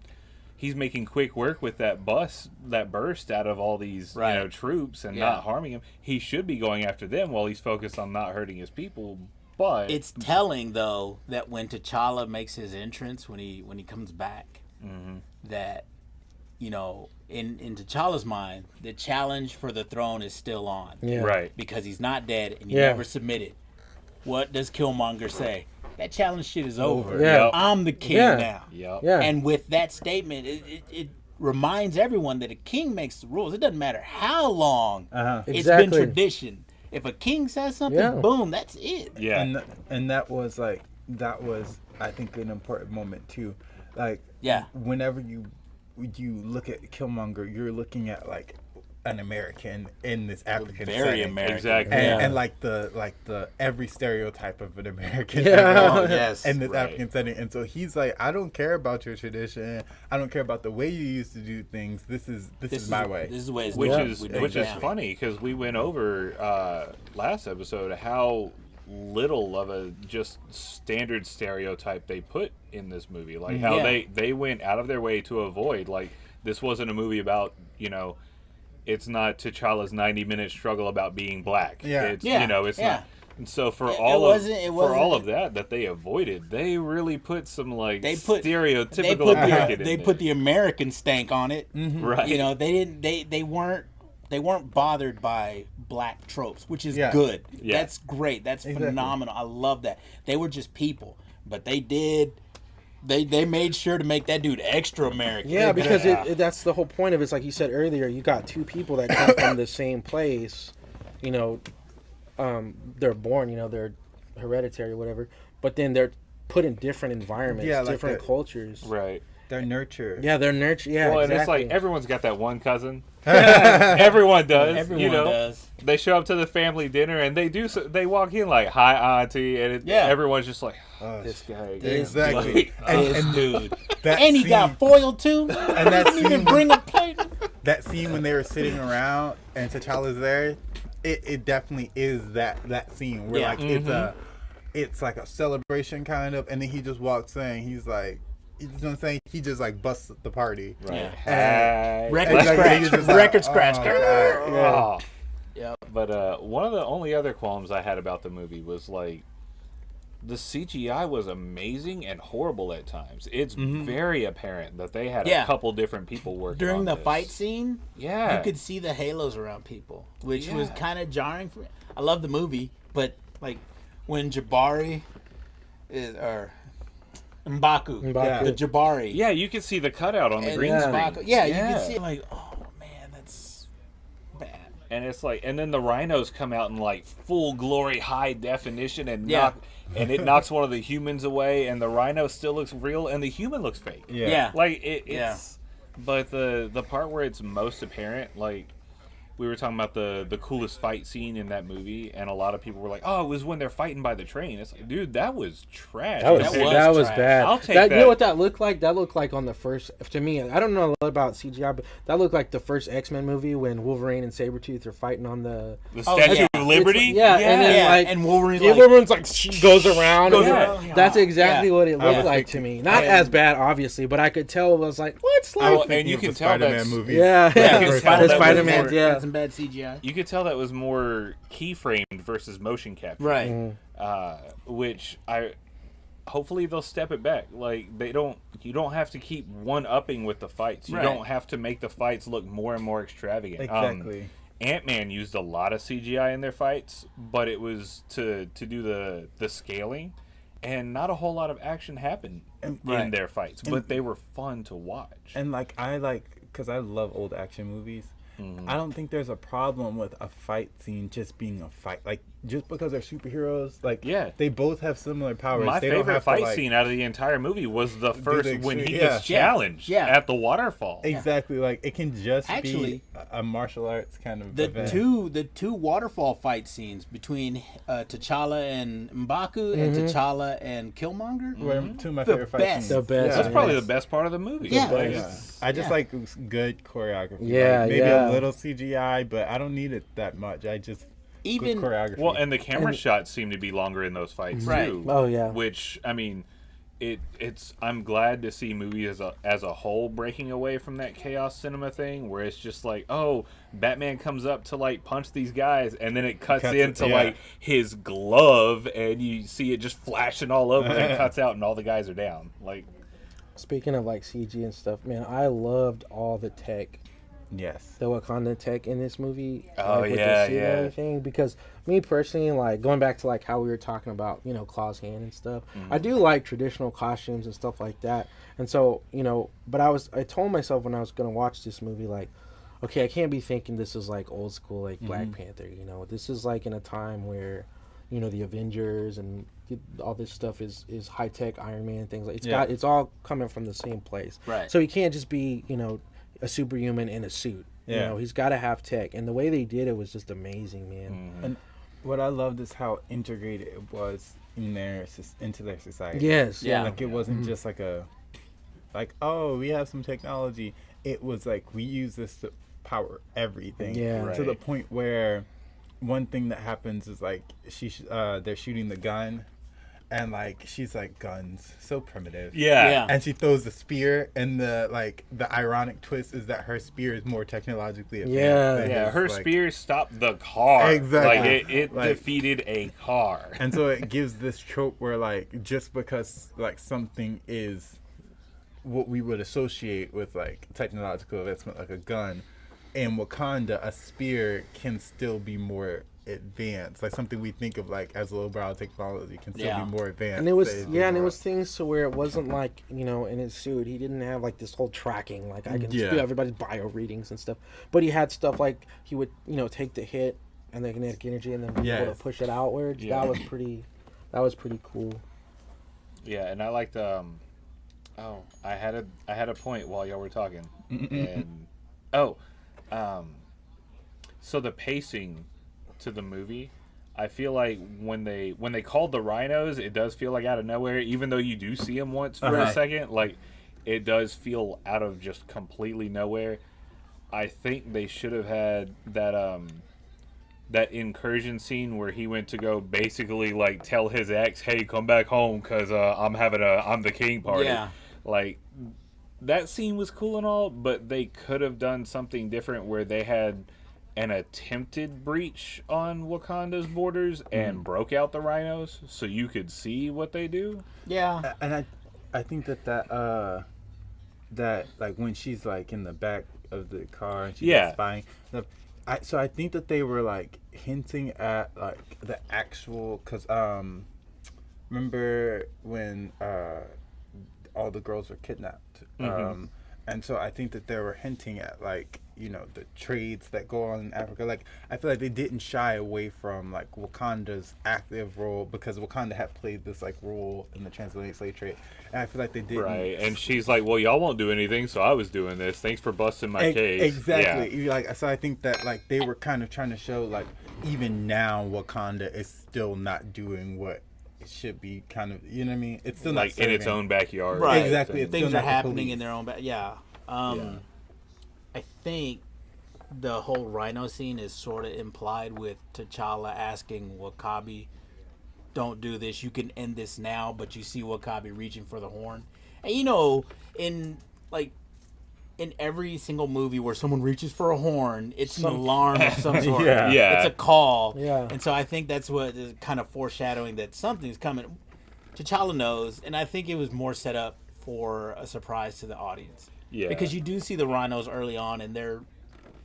quick work with that burst out of all these troops and not harming him. He should be going after them while he's focused on not hurting his people. But it's telling though that when T'Challa makes his entrance, when he comes back, that in T'Challa's mind, the challenge for the throne is still on. Yeah. Right. Because he's not dead and he never submitted. What does Killmonger say? That challenge shit is over. Yeah. I'm the king now. Yep. Yeah. And with that statement, it reminds everyone that a king makes the rules. It doesn't matter how long it's been tradition. If a king says something, boom, that's it. Yeah. And that was I think an important moment too. Like whenever you look at Killmonger, you're looking at like an American in this African very setting. American. Exactly. And like the every stereotype of an American yes. in this African setting. And so he's like, I don't care about your tradition. I don't care about the way you used to do things. This is my way. This is the way it's which is funny because we went over last episode how little of a just standard stereotype they put in this movie. Like how they went out of their way to avoid, like, this wasn't a movie about, it's not T'Challa's 90-minute struggle about being black. It's not. And so for all of that they avoided, they really put some stereotypical American. They put the American stank on it. Right. They weren't bothered by black tropes, which is good. Yeah. That's great. That's phenomenal. I love that. They were just people, but they made sure to make that dude extra American. Yeah, because that's the whole point of it. It's like you said earlier, you got two people that come from the same place, they're born, they're hereditary or whatever, but then they're put in different environments, different cultures. Right. They're nurtured. Yeah, they're nurtured. Yeah, well, exactly. And it's like everyone's got that one cousin. Everyone does. Everyone does. They show up to the family dinner and they walk in like, "Hi, auntie," and everyone's just like, "This guy." Exactly. And dude. And he got foiled too. And that didn't even bring a plate. That scene when they were sitting around and T'Challa's there, it definitely is that scene where it's like a celebration kind of, and then he just walks in. He's like, you know what I'm saying? He just like busts the party. Right. Yeah. Record scratch. Yeah. But one of the only other qualms I had about the movie was like the CGI was amazing and horrible at times. It's very apparent that they had Yeah. a couple different people working During on the this. fight scene, Yeah. you could see the halos around people, which was Yeah. kind of jarring for me. I love the movie, but like when Jabari is or M'Baku, M'Baku. the Jabari, Yeah, you could see the cutout on the and green screen. M'Baku, yeah, you can see like, oh man, that's bad. And it's like, and then the rhinos come out in like full glory, high definition, and Yeah. it knocks one of the humans away, and the rhino still looks real, and the human looks fake. Yeah. Like it's, but the part where it's most apparent, like we were talking about the coolest fight scene in that movie, and a lot of people were like, "Oh, it was when they're fighting by the train." It's like, dude, that was trash. That was trash. bad. I'll take You know that. what that looked like? That looked like on the first. To me, I don't know a lot about CGI, but that looked like the first X-Men movie when Wolverine and Sabretooth are fighting on the. The Oh, Statue yeah. of Liberty. Yeah, and then Yeah, like and Wolverine's yeah, like, Wolverine's like goes around. Goes and around. That's exactly Yeah. what it I looked was like to thinking- me. Not and- as bad, obviously, but I could tell it was like, what's Oh, like? and Thinking you of can the tell Spider-Man that's movies. Yeah, Yeah, you can tell the that was Spider-Man. more- Yeah, Got some bad CGI. You could tell that was more keyframed versus motion capture. Right. Which I hopefully they'll step it back. Like you don't have to keep one upping with the fights. You Right. don't have to make the fights look more and more extravagant. Exactly. Ant-Man used a lot of CGI in their fights, but it was to do the scaling, and not a whole lot of action happened in Right. their fights, but they were fun to watch. And like because I love old action movies. I don't think there's a problem with a fight scene just being a fight. Like just because they're superheroes, like Yeah. they both have similar powers. My They don't favorite have to, fight like- scene out of the entire movie was the first the when he extreme- gets yeah. challenged Yeah. at the waterfall. Exactly, like it can just Actually, be a martial arts kind of The event. two waterfall fight scenes between T'Challa and M'Baku and T'Challa and Killmonger. Were two of my The favorite fight best. scenes. The best. That's Yeah. probably the best part of the movie. Yeah. Like, Yeah. it's- I just Yeah. like good choreography. Yeah, Like, maybe yeah. a little CGI, but I don't need it that much. I just Even good choreography. Well, and the camera shots seem to be longer in those fights Right. too. Oh, yeah. Which I mean, it's I'm glad to see movies as a whole breaking away from that chaos cinema thing, where it's just like, oh, Batman comes up to like punch these guys, and then it cuts into yeah. like his glove, and you see it just flashing all over, and it cuts out, and all the guys are down. Like, Speaking of like CG and stuff, man, I loved all the tech, yes. the Wakanda tech in this movie. Oh, like, with yeah, the suit yeah. and everything. Because me personally, like going back to like how we were talking about, Claw's hand and stuff. I do like traditional costumes and stuff like that. And so, but I told myself when I was gonna watch this movie, like, okay, I can't be thinking this is like old school like Black Panther. This is like in a time where, the Avengers and all this stuff is high tech Iron Man things like it's all coming from the same place. Right. So he can't just be a superhuman in a suit. Yeah. He's got to have tech, and the way they did it was just amazing, man. And what I loved is how integrated it was into their society. Yes. Yeah. Like it wasn't just like oh, we have some technology. It was like we use this to power everything. Yeah. To the Right. point where one thing that happens is like they're shooting the gun, and like she's like, guns so primitive. Yeah. And she throws the spear, and the ironic twist is that her spear is more technologically advanced. Yeah. than yeah, his, her like- spear stopped the car. Exactly. Like it Like- defeated a car. And so it gives this trope where like just because like something is what we would associate with like technological advancement, like a gun, in Wakanda a spear can still be more advanced, like something we think of like as lowbrow technology can still Yeah. be more advanced. And it was than and it more- was things to where it wasn't like in his suit he didn't have like this whole tracking like I can Yeah. do everybody's bio readings and stuff, but he had stuff like he would take the hit and the kinetic energy and then be able Yes. to push it outwards. Yeah. That was pretty cool. Yeah, and I liked I had a point while y'all were talking. And so the pacing to the movie, I feel like when they called the rhinos, it does feel like out of nowhere, even though you do see them once for a Right. second, like it does feel out of just completely nowhere. I think they should have had that incursion scene where he went to go basically like tell his ex, "Hey, come back home because I'm the king party." Yeah. Like that scene was cool and all, but they could have done something different where they had an attempted breach on Wakanda's borders and broke out the rhinos so you could see what they do. Yeah. And I think that like when she's like in the back of the car and she's spying, so I think that they were like hinting at like the actual, because remember when all the girls were kidnapped, and so I think that they were hinting at like, you know, the trades that go on in Africa. Like, I feel like they didn't shy away from like Wakanda's active role, because Wakanda had played this like role in the transatlantic slave trade, and I feel like they didn't. Right, and she's like, "Well, y'all won't do anything, so I was doing this. Thanks for busting my case." Exactly. Yeah. Like, so I think that like they were kind of trying to show like even now Wakanda is still not doing what it should be. Kind of, you know what I mean? It's still like not in its own backyard. Right. Exactly. It's Things still are not the happening police. in their own I think the whole rhino scene is sort of implied with T'Challa asking Wakabi, "Don't do this. You can end this now." But you see Wakabi reaching for the horn, and you know, in every single movie where someone reaches for a horn, it's an alarm of some sort. Yeah. It's a call. Yeah. And so I think that's what is kind of foreshadowing that something's coming. T'Challa knows, and I think it was more set up for a surprise to the audience. Yeah. Because you do see the rhinos early on, and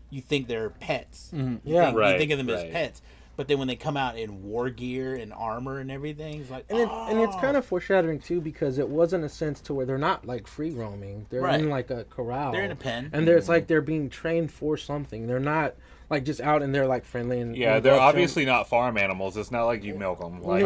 you think they're pets. Yeah. You think of them as pets. But then when they come out in war gear and armor and everything, it's like, And it's kind of foreshadowing too, because it wasn't a sense to where they're not like free roaming. They're in like a corral. They're in a pen. And it's like they're being trained for something. They're not like just out and they're like friendly and They're obviously not farm animals. It's not like you milk them. Like,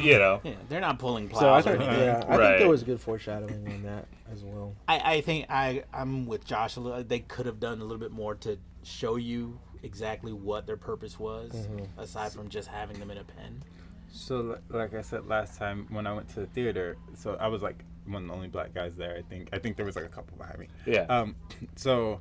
you know. Yeah, they're not pulling plows So I or think, anything. I think there was good foreshadowing in that as well. I think I'm with Josh a little. They could have done a little bit more to show you exactly what their purpose was, aside from just having them in a pen. So, like I said last time when I went to the theater, so I was like one of the only black guys there. I think there was like a couple behind me. Yeah. So,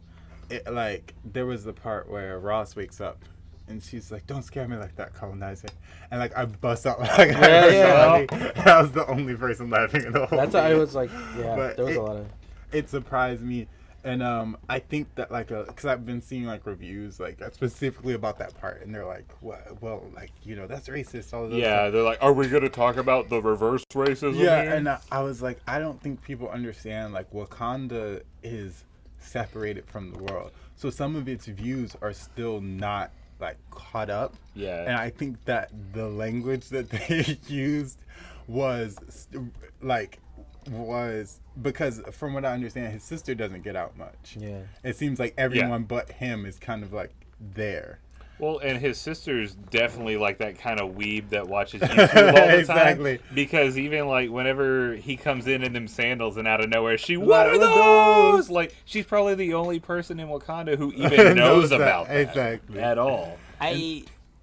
like there was the part where Ross wakes up, and she's like, "Don't scare me like that, colonizer," and like I bust out like I was the only person laughing in the whole. That's how I was like, But there was a lot of. It surprised me. And I think that like because I've been seeing like reviews like specifically about that part, and they're like, well, like, you know, that's racist. All of those Yeah, stuff. they're like, are we going to talk about the reverse racism? Yeah, here? and I was like, I don't think people understand like Wakanda is separated from the world, so some of its views are still not like caught up. Yeah, and I think that the language that they used was because from what I understand, his sister doesn't get out much. Yeah. It seems like everyone but him is kind of like there. Well, and his sister's definitely like that kind of weeb that watches YouTube all the Exactly. time. Because even like whenever he comes in them sandals and out of nowhere, What what are are those? Like, she's probably the only person in Wakanda who even knows about that exactly at all.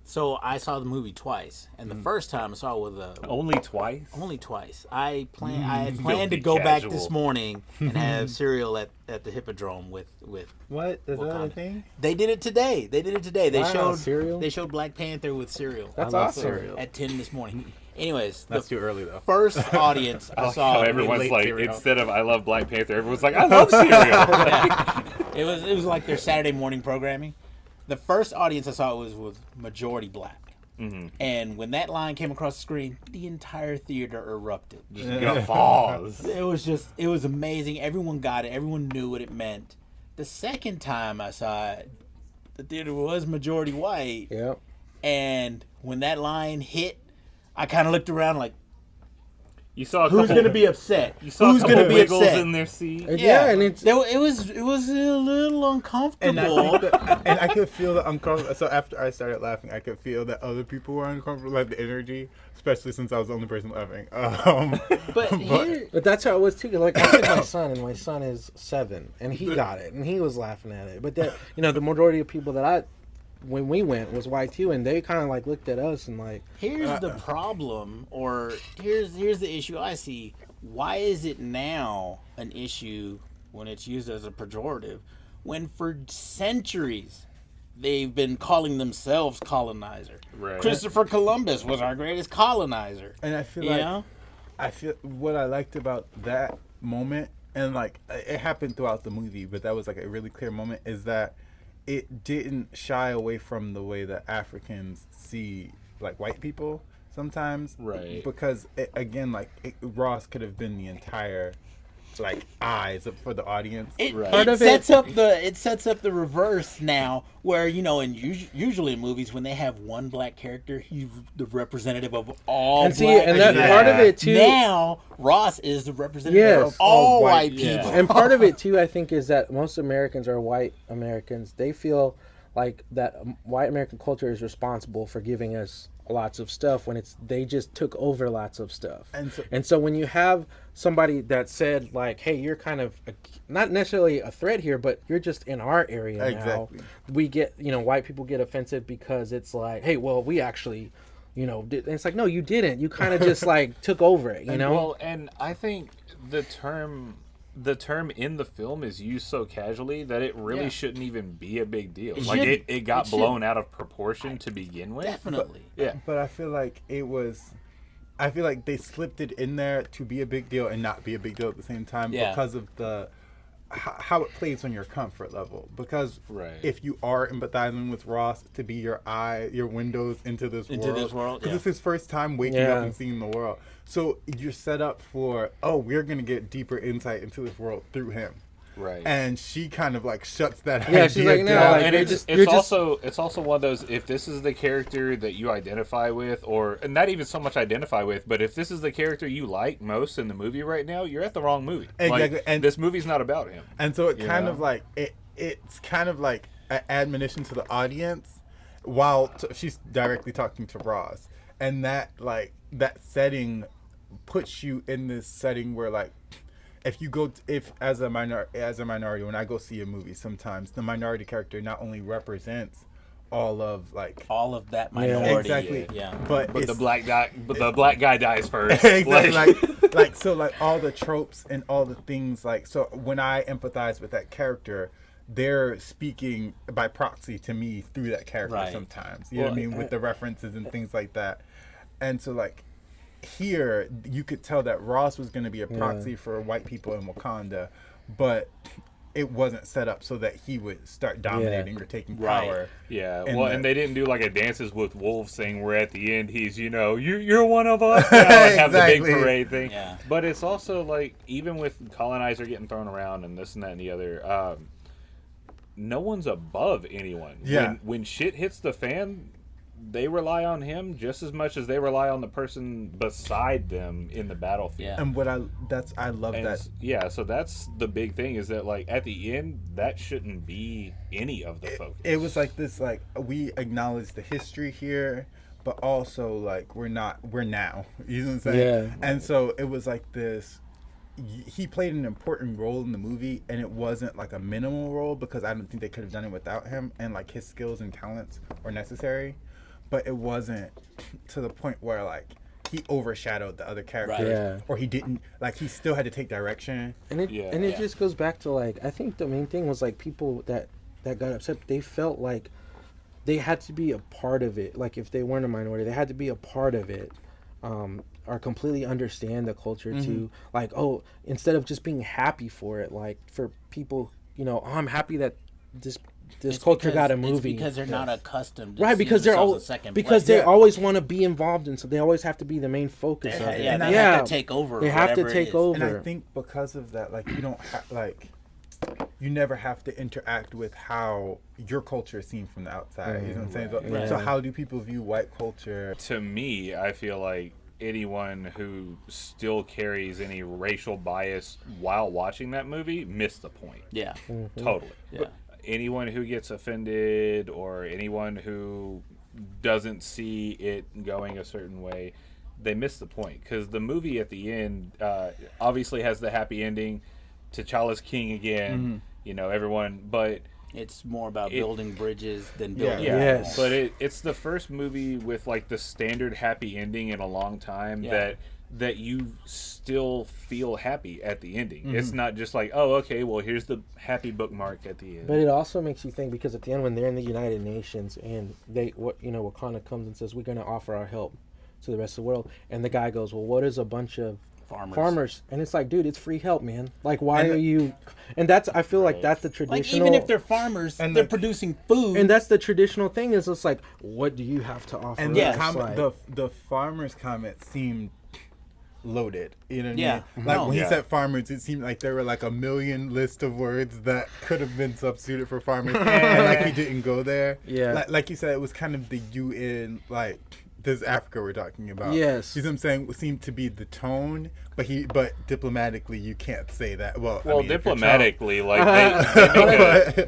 So I saw the movie twice, and the first time I saw it with Only twice? only twice. I had planned to Filthy go back casual. this morning and have cereal at the Hippodrome with what is that a Wakanda. thing? They did it today. They Wow, showed cereal? They showed Black Panther with cereal. That's love awesome. cereal. At 10 this morning. Anyways, That's the too early though. first audience I How saw. everyone's late like, cereal. instead of I love Black Panther, everyone's like, I love cereal. Yeah. It was like their Saturday morning programming. The first audience I saw was majority black. Mm-hmm. And when that line came across the screen, the entire theater erupted. Guffaws. It was amazing. Everyone got it. Everyone knew what it meant. The second time I saw it, the theater was majority white. Yep. And when that line hit, I kind of looked around like, You saw a who's couple, going to be upset? You saw Who's a couple going to be wiggles upset? in their seat. Yeah, and it's it was a little uncomfortable. And I could feel the uncomfortable. So after I started laughing, I could feel that other people were uncomfortable, like the energy, especially since I was the only person laughing. But But that's how it was too. Like I took my son, and my son is 7, and he got it, and he was laughing at it. But that, the majority of people that when we went was white too, and they kind of like looked at us and like. here's the problem, or here's the issue I see. Why is it now an issue when it's used as a pejorative, when for centuries they've been calling themselves colonizer? Right. Christopher Columbus was our greatest colonizer. And I feel You like know? what I liked about that moment, and like it happened throughout the movie, but that was like a really clear moment, is that it didn't shy away from the way that Africans see like white people sometimes, right? Because again, like Ross could have been the entire like eyes for the audience. It sets up the reverse now, where usually in movies when they have one black character, he's the representative of all. And that part of it too. Now Ross is the representative of all white people. And part of it too, I think, is that most Americans are white Americans. They feel like that white American culture is responsible for giving us lots of stuff when they just took over lots of stuff. And so when you have somebody that said like, hey, you're kind of not necessarily a threat here, but you're just in our area now, we get, white people get offensive because it's like, hey, well, we actually, and it's like, no, you didn't. You kind of just like took over it, Well, and I think the term in the film is used so casually that it really shouldn't even be a big deal. It got blown out of proportion to begin with. Definitely. But I feel like they slipped it in there to be a big deal and not be a big deal at the same time because of how it plays on your comfort level. Because if you are empathizing with Ross to be your eye, your windows into this world, because it's his first time waking up and seeing the world. So you're set up for, we're going to get deeper insight into this world through him. Right. And she kind of like shuts that idea she's like, no, down. like, and it's also one of those, if this is the character that you identify with, or not even so much identify with, but if this is the character you like most in the movie right now, you're at the wrong movie. Exactly. Like, and this movie's not about him. And so it's kind of like an admonition to the audience while she's directly talking to Ross. And that setting puts you in this setting where like, if as a minority, when I go see a movie, sometimes the minority character not only represents all of that minority, but the black guy dies first. Exactly, so all the tropes and all the things, so when I empathize with that character, they're speaking by proxy to me through that character sometimes. You know what I mean, with the references and things like that, and so here you could tell that Ross was going to be a proxy for white people in Wakanda, but it wasn't set up so that he would start dominating or taking power. And they didn't do like a Dances with Wolves thing where at the end he's you're one of us and have the big parade thing. But it's also like, even with colonizer getting thrown around and this and that and the other, no one's above anyone. When shit hits the fan, they rely on him just as much as they rely on the person beside them in the battlefield. And I love that. Yeah, so that's the big thing, is that like at the end, that shouldn't be any of the focus. It was like this, we acknowledge the history here, but also we're now. You know what I'm saying? Yeah. And so it was like this. He played an important role in the movie, and it wasn't like a minimal role, because I don't think they could have done it without him, and his skills and talents were necessary. But it wasn't to the point where he overshadowed the other characters, or he didn't he still had to take direction. And it just goes back to I think the main thing was people that got upset. They felt like they had to be a part of it. If they weren't a minority, they had to be a part of it, or completely understand the culture too. Instead of just being happy for it, for people, I'm happy that this culture got a movie. It's because they're not accustomed to because they always want to be involved, and so they always have to be the main focus of it. They have to take over. They have to take over. And I think because of that, you don't you never have to interact with how your culture is seen from the outside. You know what I'm saying? So how do people view white culture? To me, I feel like anyone who still carries any racial bias while watching that movie missed the point. Yeah. Totally. Yeah. Anyone who gets offended, or anyone who doesn't see it going a certain way, they miss the point. Because the movie at the end obviously has the happy ending. T'Challa's king again, everyone, but it's more about building bridges than building walls. But it's the first movie with the standard happy ending in a long time that you still feel happy at the ending. It's not just oh, okay, well, here's the happy bookmark at the end. But it also makes you think, because at the end, when they're in the United Nations and Wakanda comes and says, we're going to offer our help to the rest of the world, and the guy goes, well, what is a bunch of farmers. And it's like, dude, it's free help, man. Like, why are you? And that's, I feel like that's the traditional. Like, even if they're farmers, and they're producing food. And that's the traditional thing. Is it's like, what do you have to offer? And the farmers' comment seemed loaded. You know what I mean? Like when he said farmers, it seemed like there were like a million list of words that could have been substituted for farmers, and like he didn't go there. Yeah, like you said, it was kind of the UN, like this is Africa we're talking about. Yes, you know what I'm saying? It seemed to be the tone, but diplomatically you can't say that. Well, I mean, diplomatically, like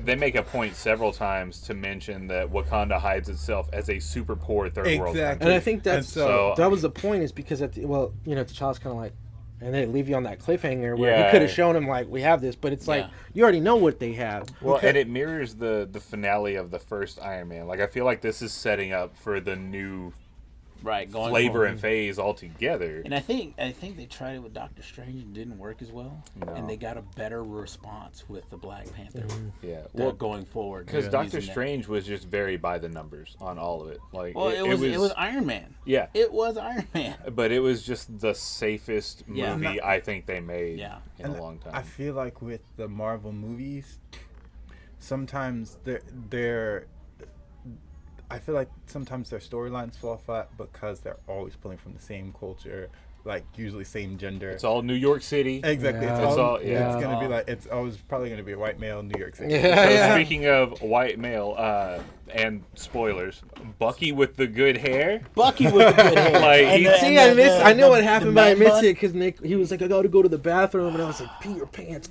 they make a point several times to mention that Wakanda hides itself as a super poor third world country. And I think that's that was the point, is because T'Challa's kind of like, and they leave you on that cliffhanger where he could have shown him like, we have this, but it's like you already know what they have. Well, and it mirrors the finale of the first Iron Man. Like, I feel like this is setting up for the new going flavor forward. and phase altogether. And I think they tried it with Doctor Strange and didn't work as well. No. And they got a better response with the Black Panther. Mm-hmm. Yeah, well, going forward, because Doctor Strange was just very by the numbers on all of it. Like, well, it was Iron Man. Yeah, it was Iron Man. But it was just the safest movie I think they made in a long time. I feel like with the Marvel movies, sometimes they're I feel like sometimes their storylines fall flat because they're always pulling from the same culture, like usually same gender. It's all New York City. Exactly. Yeah. It's gonna be like, it's always probably gonna be a white male in New York City. So speaking of white male, and spoilers, Bucky with the good hair. Bucky with the good hair. Like, I know what happened, but I missed it because Nick, he was like, I gotta go to the bathroom, and I was like, pee your pants,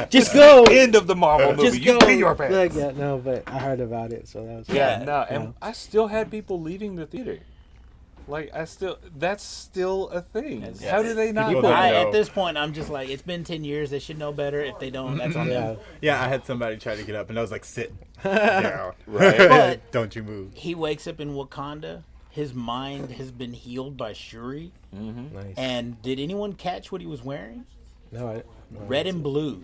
just go. End of the Marvel movie. Just you go. pee your pants. Like, but I heard about it, so that was and I still had people leaving the theater. Like, that's still a thing. How do they not? At this point, I'm just like, it's been 10 years. They should know better. If they don't, that's on them. Yeah, I had somebody try to get up, and I was like, sit down. Right. But don't you move. He wakes up in Wakanda. His mind has been healed by Shuri. Mm-hmm. Nice. And did anyone catch what he was wearing? No, red and blue.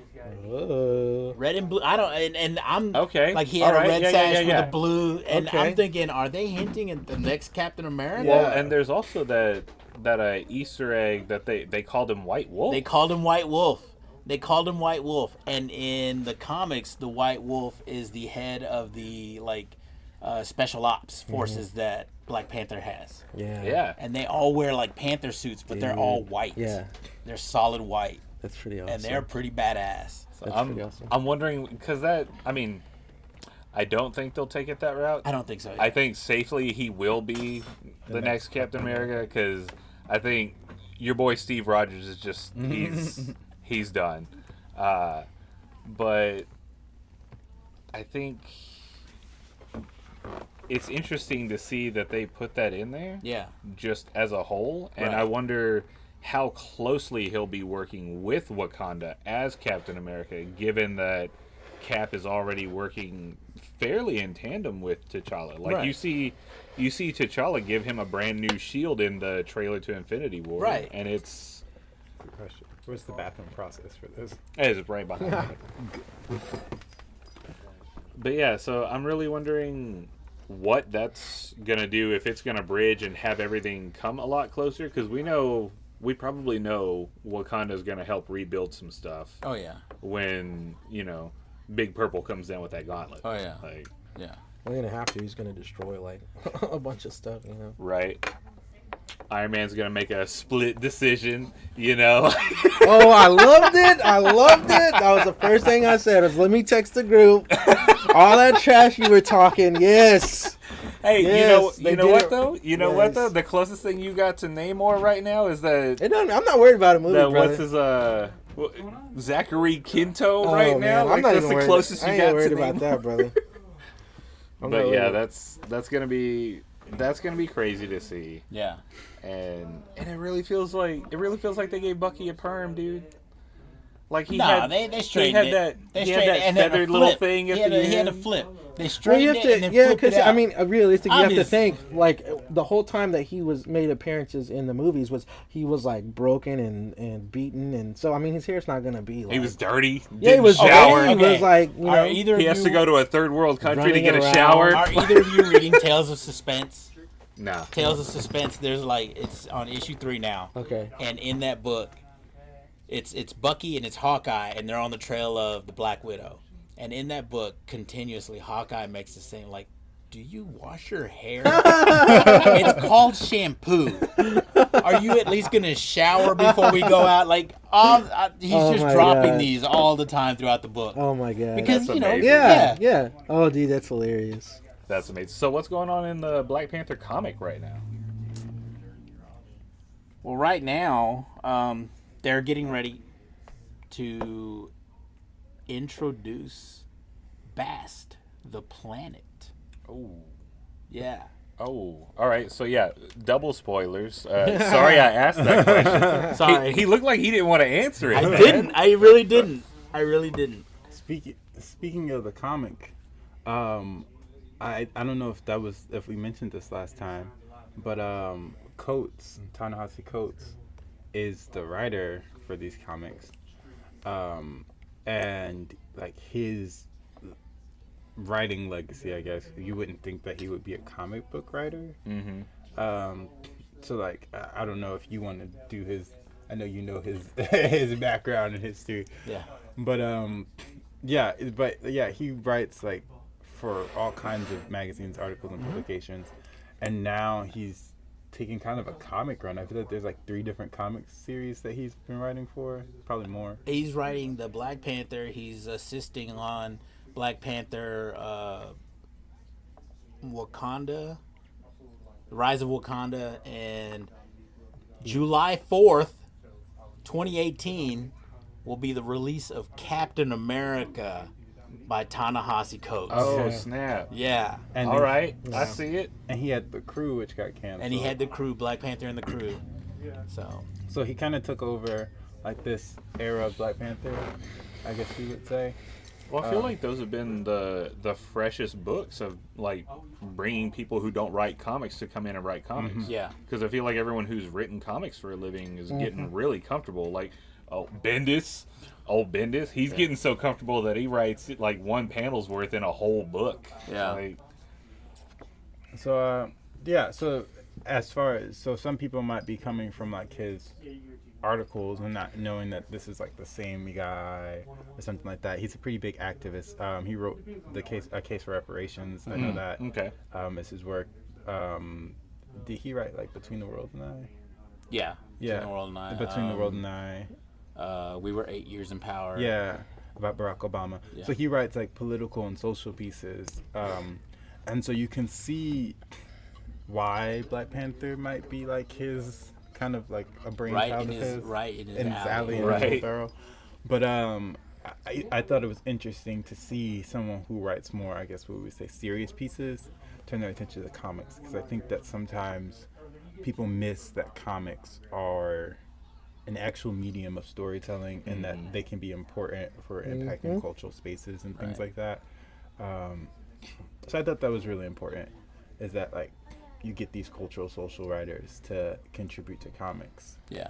Red and blue. I don't. And I'm okay. Like, he had a red sash with a blue, and I'm thinking, are they hinting at the next Captain America? Well, and there's also that Easter egg that they called him White Wolf. They called him White Wolf. And in the comics, the White Wolf is the head of the special ops forces that Black Panther has. Yeah. And they all wear like Panther suits, but they're all white. Yeah. They're solid white. That's pretty awesome. And they're pretty badass. So I'm wondering, because I don't think they'll take it that route. I don't think so either. I think safely he will be the next Captain America, because I think your boy Steve Rogers is just he's done. But I think it's interesting to see that they put that in there. Yeah. Just as a whole, and I wonder how closely he'll be working with Wakanda as Captain America, given that Cap is already working fairly in tandem with T'Challa. Like, you see T'Challa give him a brand new shield in the trailer to Infinity War. Right. And it's... Good question. What's the bathroom process for this? It is right behind me. But yeah, so I'm really wondering what that's going to do, if it's going to bridge and have everything come a lot closer, because we probably know Wakanda's going to help rebuild some stuff. Oh, yeah. When, Big Purple comes down with that gauntlet. Oh, yeah. Well, he's going to have to. He's going to destroy, a bunch of stuff, Right. Iron Man's going to make a split decision, Oh, I loved it. That was the first thing I said was, let me text the group. All that trash you were talking, yes. Hey, yes, you know what though? What though? The closest thing you got to Namor right now is that... I'm not worried about a movie, brother. What's his, Zachary Quinto right now? I'm not that's the closest you got to Namor. I ain't worried about that, brother. But yeah, that's gonna be crazy to see. Yeah. And it really feels like they gave Bucky a perm, dude. Like they straightened it. He had that feathered little thing at the end. He had a flip. They straightened it and then flipped it out. Realistically, you have to think, the whole time that he made appearances in the movies he was broken and beaten, and so his hair's not gonna be he was dirty. Yeah, he was shower. He was he has to go to a third world country to get a shower. Are either of you reading Tales of Suspense? No. Tales of Suspense. There's like it's on issue 3 now. Okay. And in that book, it's Bucky and it's Hawkeye, and they're on the trail of the Black Widow. And in that book, continuously Hawkeye makes the same like, "Do you wash your hair?" It's called shampoo. Are you at least gonna shower before we go out? Like, he's just dropping God. these all the time throughout the book. Oh my god. Because That's amazing. Yeah. Oh, dude, that's hilarious. That's amazing. So what's going on in the Black Panther comic right now? Well, right now, they're getting ready to introduce Bast, the planet. Oh. Yeah. Oh, all right. So yeah, double spoilers. Sorry, I asked that question. Sorry. He looked like he didn't want to answer it. I man. didn't. I really didn't. Speaking of the comic, I don't know if we mentioned this last time, but Coates, Ta-Nehisi Coates, is the writer for these comics, and like his writing legacy, I guess you wouldn't think that he would be a comic book writer. Mm-hmm. So like I don't know if you want to do his. I know you know his his background and history. Yeah. But he writes like for all kinds of magazines, articles, and publications, and now he's taking kind of a comic run. I feel like there's like 3 different comic series that he's been writing for, probably more. He's writing the Black Panther. He's assisting on Black Panther, Wakanda, The Rise of Wakanda, and July 4th, 2018, will be the release of Captain America by Ta-Nehisi Coates. Oh snap! Yeah. And All right, Yeah. I see it. And he had The Crew, which got canceled. And he had the crew, Black Panther and the crew. So he kind of took over like this era of Black Panther, I guess you would say. Well, I feel like those have been the freshest books of like bringing people who don't write comics to come in and write comics. Mm-hmm. Yeah. Because I feel like everyone who's written comics for a living is getting really comfortable. Like, Bendis, he's getting so comfortable that he writes like one panel's worth in a whole book. Yeah. Like, So as far as some people might be coming from like his articles and not knowing that this is like the same guy or something like that. He's a pretty big activist. He wrote a case for reparations. I know that. okay. It's his work. Did he write like Between the World and I? Yeah. Yeah. Between the World and I. Between the World and I. We were 8 years in power. Yeah, about Barack Obama. Yeah. So he writes like political and social pieces, and so you can see why Black Panther might be like his kind of like a brainchild of his, in his in his alley, in his Right. little barrel. But I thought it was interesting to see someone who writes more, I guess what we would say, serious pieces, turn their attention to the comics, because I think that sometimes people miss that comics are an actual medium of storytelling and that they can be important for impacting cultural spaces and things like that. So I thought that was really important, is that like you get these cultural social writers to contribute to comics. Yeah.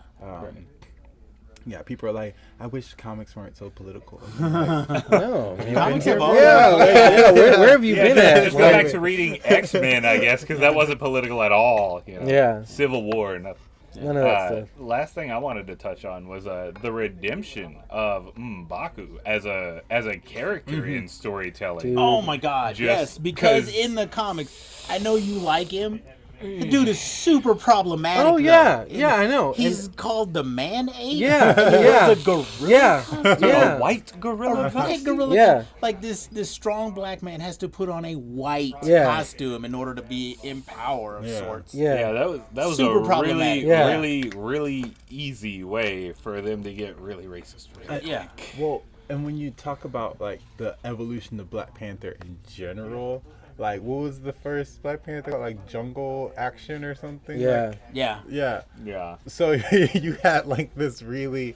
Yeah, people are like, I wish comics weren't so political. No, man. Comics have always Where have you been at? Just go back to reading X-Men, I guess, because that wasn't political at all. You know? Yeah. Civil War, nothing. None of that stuff. Last thing I wanted to touch on was the redemption of M'Baku as a character in storytelling. Dude. Oh my God! Just Yes, because 'cause- in the comics, I know you like him. The dude is super problematic. Oh, yeah. though. Yeah, I know. He's called the Man-Ape. Yeah, He yeah. wears a gorilla. Yeah, costume. yeah. A white gorilla. White gorilla. Yeah. Like this strong black man has to put on a white Yeah. costume in order to be in power of sorts. Yeah. Yeah, that was Super a problematic. really easy way for them to get really racist. Yeah. Well, and when you talk about like the evolution of Black Panther in general, like what was the first Black Panther called? Like Jungle Action or something? Yeah. Like, Yeah. yeah. Yeah. So you had like this really,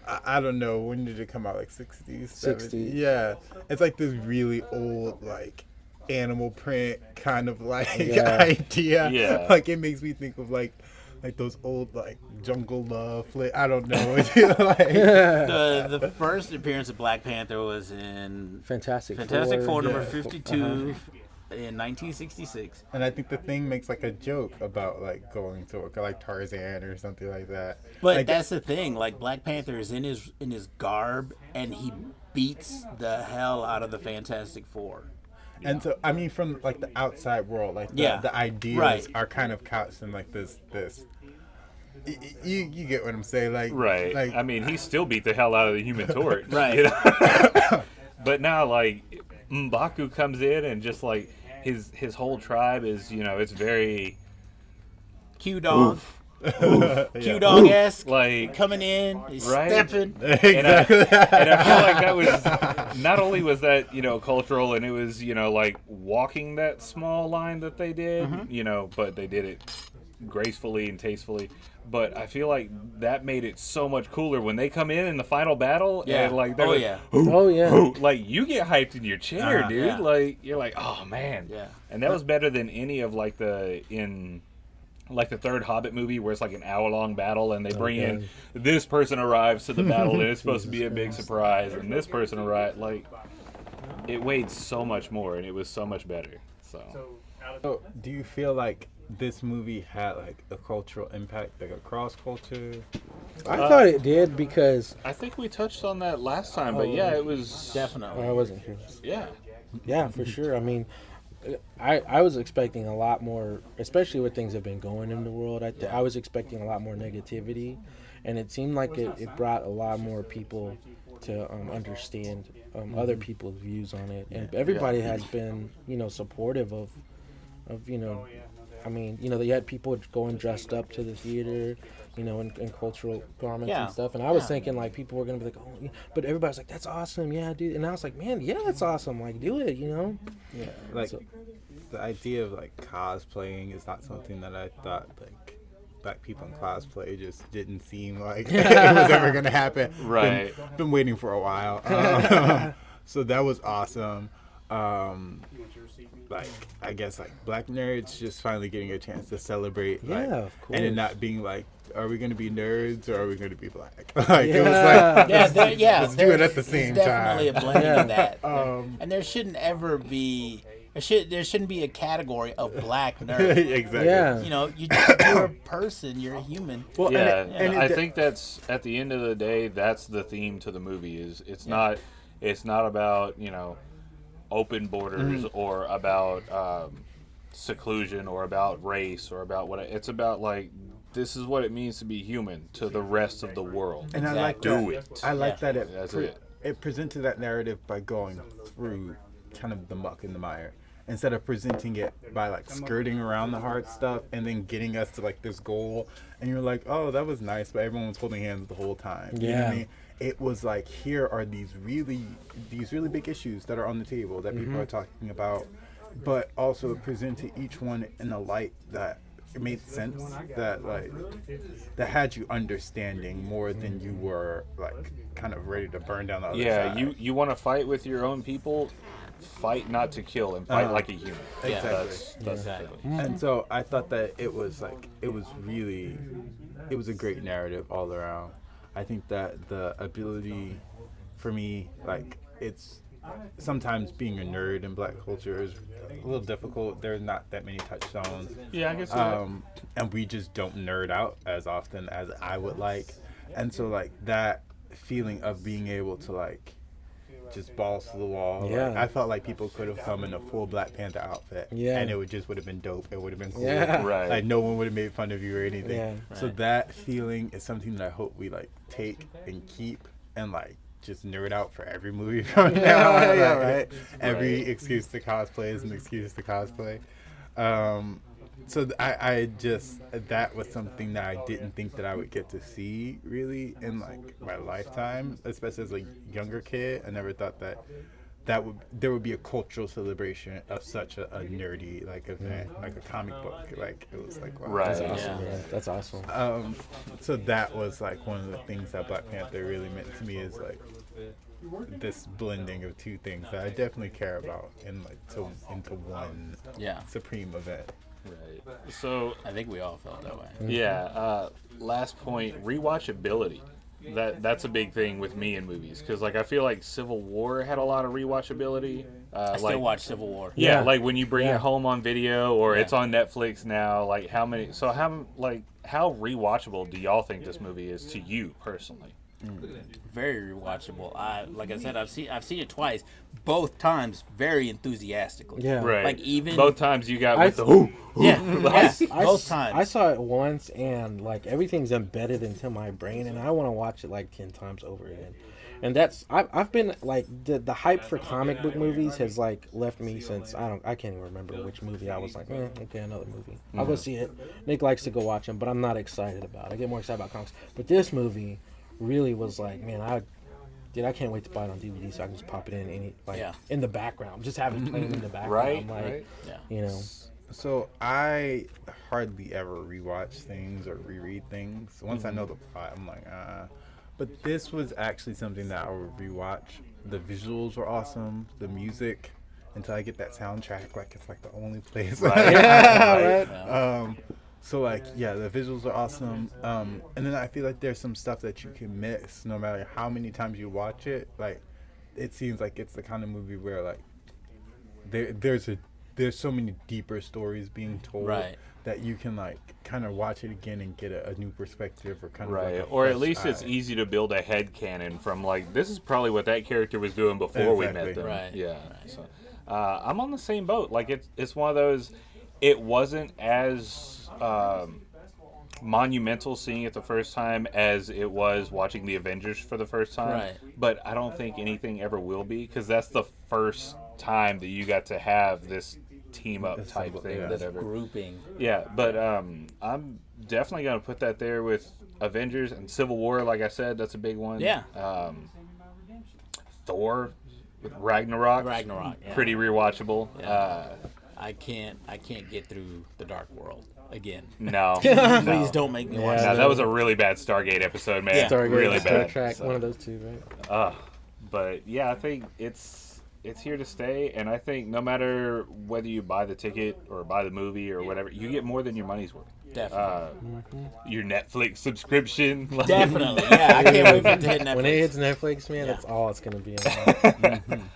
I don't know, when did it come out? Like 60s? 60s. Yeah. It's like this really old, like animal print kind of like Yeah. idea. Yeah. Like it makes me think of like those old like Jungle Love flick. I don't know. Like, The first appearance of Black Panther was in Fantastic Fantastic Four number Yeah. 52. in 1966. And I think the thing makes like a joke about like going to work, like Tarzan or something like that. But like, that's the thing. Like Black Panther is in his garb, and he beats the hell out of the Fantastic Four. And so, I mean, from like the outside world, like the ideas are kind of couched in like this. You get what I'm saying, like right? Like, I mean, he still beat the hell out of the Human Torch, right? You know? But now, like M'Baku comes in and just like his whole tribe is, you know, it's very Q-Dog. Q-Dog-esque, like coming in, he's right? stepping. Exactly. And I feel like that was not only was that, you know, cultural, and it was, you know, like walking that small line that they did, you know, but they did it gracefully and tastefully. But I feel like that made it so much cooler when they come in the final battle, and like they're like you get hyped in your chair, dude. Yeah. Like you're like, oh man, Yeah. And that was better than any of like the third Hobbit movie where it's like an hour-long battle and they bring in this person arrives to the battle and it's supposed to be a big surprise and this person arrived. Like, it weighed so much more and it was so much better. So do you feel like this movie had like a cultural impact, like across culture? I thought it did because I think we touched on that last time, but yeah, it was Definitely. I wasn't here. Yeah, for sure. I mean, I was expecting a lot more, especially with things that have been going in the world. I was expecting a lot more negativity, and it seemed like it brought a lot more people to understand other people's views on it. And everybody has been, you know, supportive of you know, I mean, you know, they had people going dressed up to the theater, you know, in cultural garments and stuff. And I was thinking, like, people were going to be like, oh, yeah. But everybody's like, that's awesome. Yeah, dude. And I was like, man, yeah, that's awesome. Like, do it, you know? Yeah. Like, the idea of, like, cosplaying is not something that I thought, like, black people in cosplay just didn't seem like it was ever going to happen. Right. Been waiting for a while. So that was awesome. Like, I guess, like, black nerds just finally getting a chance to celebrate, like, of course. and it not being like, are we going to be nerds or are we going to be black? Like, it was like, let's do it at the same time. Definitely a blending of that. And there shouldn't ever be, there shouldn't be a category of black nerd. Exactly. Yeah. You know, you're a person, you're a human. Well, yeah, and I think that's at the end of the day, that's the theme to the movie. Is it's not about, you know, open borders or about seclusion or about race or about what it's about. Like, this is what it means to be human to the rest of the world. And I like it. I like that it presented that narrative by going through kind of the muck and the mire, instead of presenting it by like skirting around the hard stuff and then getting us to like this goal. And you're like, oh, that was nice, but everyone was holding hands the whole time. You know what I mean? It was like, here are these really big issues that are on the table that people are talking about, but also presented each one in a light that it made sense, that like that had you understanding more than you were like kind of ready to burn down the other side. You want to fight with your own people, fight not to kill and fight like a human. Exactly. That's exactly. And so I thought that it was a great narrative all around. I think that the ability for me, like, it's sometimes being a nerd in black culture is a little difficult. There's not that many touchstones. Yeah, I guess and we just don't nerd out as often as I would like. And so, like, that feeling of being able to, like, just balls to the wall. Yeah. Like, I felt like people could have come in a full Black Panther outfit. Yeah. And it would have been dope. It would have been cool. Yeah. Right. Like, no one would have made fun of you or anything. Yeah. So that feeling is something that I hope we, like, take and keep and, like, just nerd out for every movie from now on. Yeah, right? Every excuse to cosplay is an excuse to cosplay. So I just, that was something that I didn't think that I would get to see really in like my lifetime, especially as a younger kid. I never thought that there would be a cultural celebration of such a nerdy like event, like a comic book. Like, it was like, wow, Right. That's awesome. Yeah. That's awesome. So that was like one of the things that Black Panther really meant to me, is like this blending of two things that I definitely care about in like into one supreme event. Right. So I think we all felt that way. yeah, last point, rewatchability. That's a big thing with me in movies, because like I feel like Civil War had a lot of rewatchability, I still watch Civil War. Yeah, like when you bring Yeah. it home on video or it's on Netflix now. Like how rewatchable do y'all think this movie is to you personally? Very rewatchable. Like I said, I've seen it twice. Both times, very enthusiastically. Yeah. Right. Like even both times you got I- with the who. yeah, both I times. saw it once and like everything's embedded into my brain and I want to watch it like 10 times over again. And I've been like the hype for comic book movies has like left me since I can't even remember which movie I was like, okay, another movie. I'll go see it. Nick likes to go watch them, but I'm not excited about it. I get more excited about comics. But this movie really was like, man, I can't wait to buy it on DVD so I can just pop it in the background. Just have it playing in the background. Right. You know. So I hardly ever rewatch things or reread things. Once I know the plot, I'm like, But this was actually something that I would rewatch. The visuals were awesome. The music, until I get that soundtrack, like it's like the only place. Right. Right. So like, yeah, the visuals are awesome. And then I feel like there's some stuff that you can miss no matter how many times you watch it. Like, it seems like it's the kind of movie where like there's so many deeper stories being told that you can like kind of watch it again and get a new perspective or kind of like or at least it's easy to build a head canon from like this is probably what that character was doing before we met them. Right. Yeah. So I'm on the same boat. Like it's one of those. It wasn't as monumental seeing it the first time as it was watching the Avengers for the first time. Right. But I don't think anything ever will be because that's the first time that you got to have this team up type thing. This grouping. Yeah, but I'm definitely going to put that there with Avengers and Civil War. Like I said, that's a big one. Yeah. Thor with Ragnarok. Yeah. Pretty rewatchable. Yeah. I can't get through the Dark World again. No. Please don't make me watch No, that. that was a really bad Stargate episode, man. Yeah. Stargate, really Star bad. Trek, So, one of those two, right? but yeah, I think it's here to stay, and I think no matter whether you buy the ticket or buy the movie or whatever, you get more than your money's worth. Definitely. Your Netflix subscription. Definitely. Yeah, I can't wait for it to hit Netflix. When it hits Netflix, man, that's all it's gonna be on.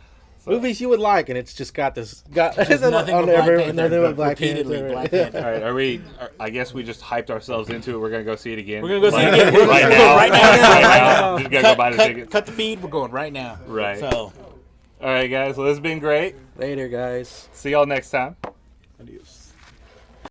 Movies you would like, and it's just got this. Just nothing but Black Panther, nothing but Black repeatedly Panther. Black Panther. All right, I guess we just hyped ourselves into it. We're gonna go see it again. We're gonna go see it again. right now. Right now. Just gotta go buy the tickets. Cut the feed. We're going right now. Right. So. All right, guys. Well, this has been great. Later, guys. See y'all next time.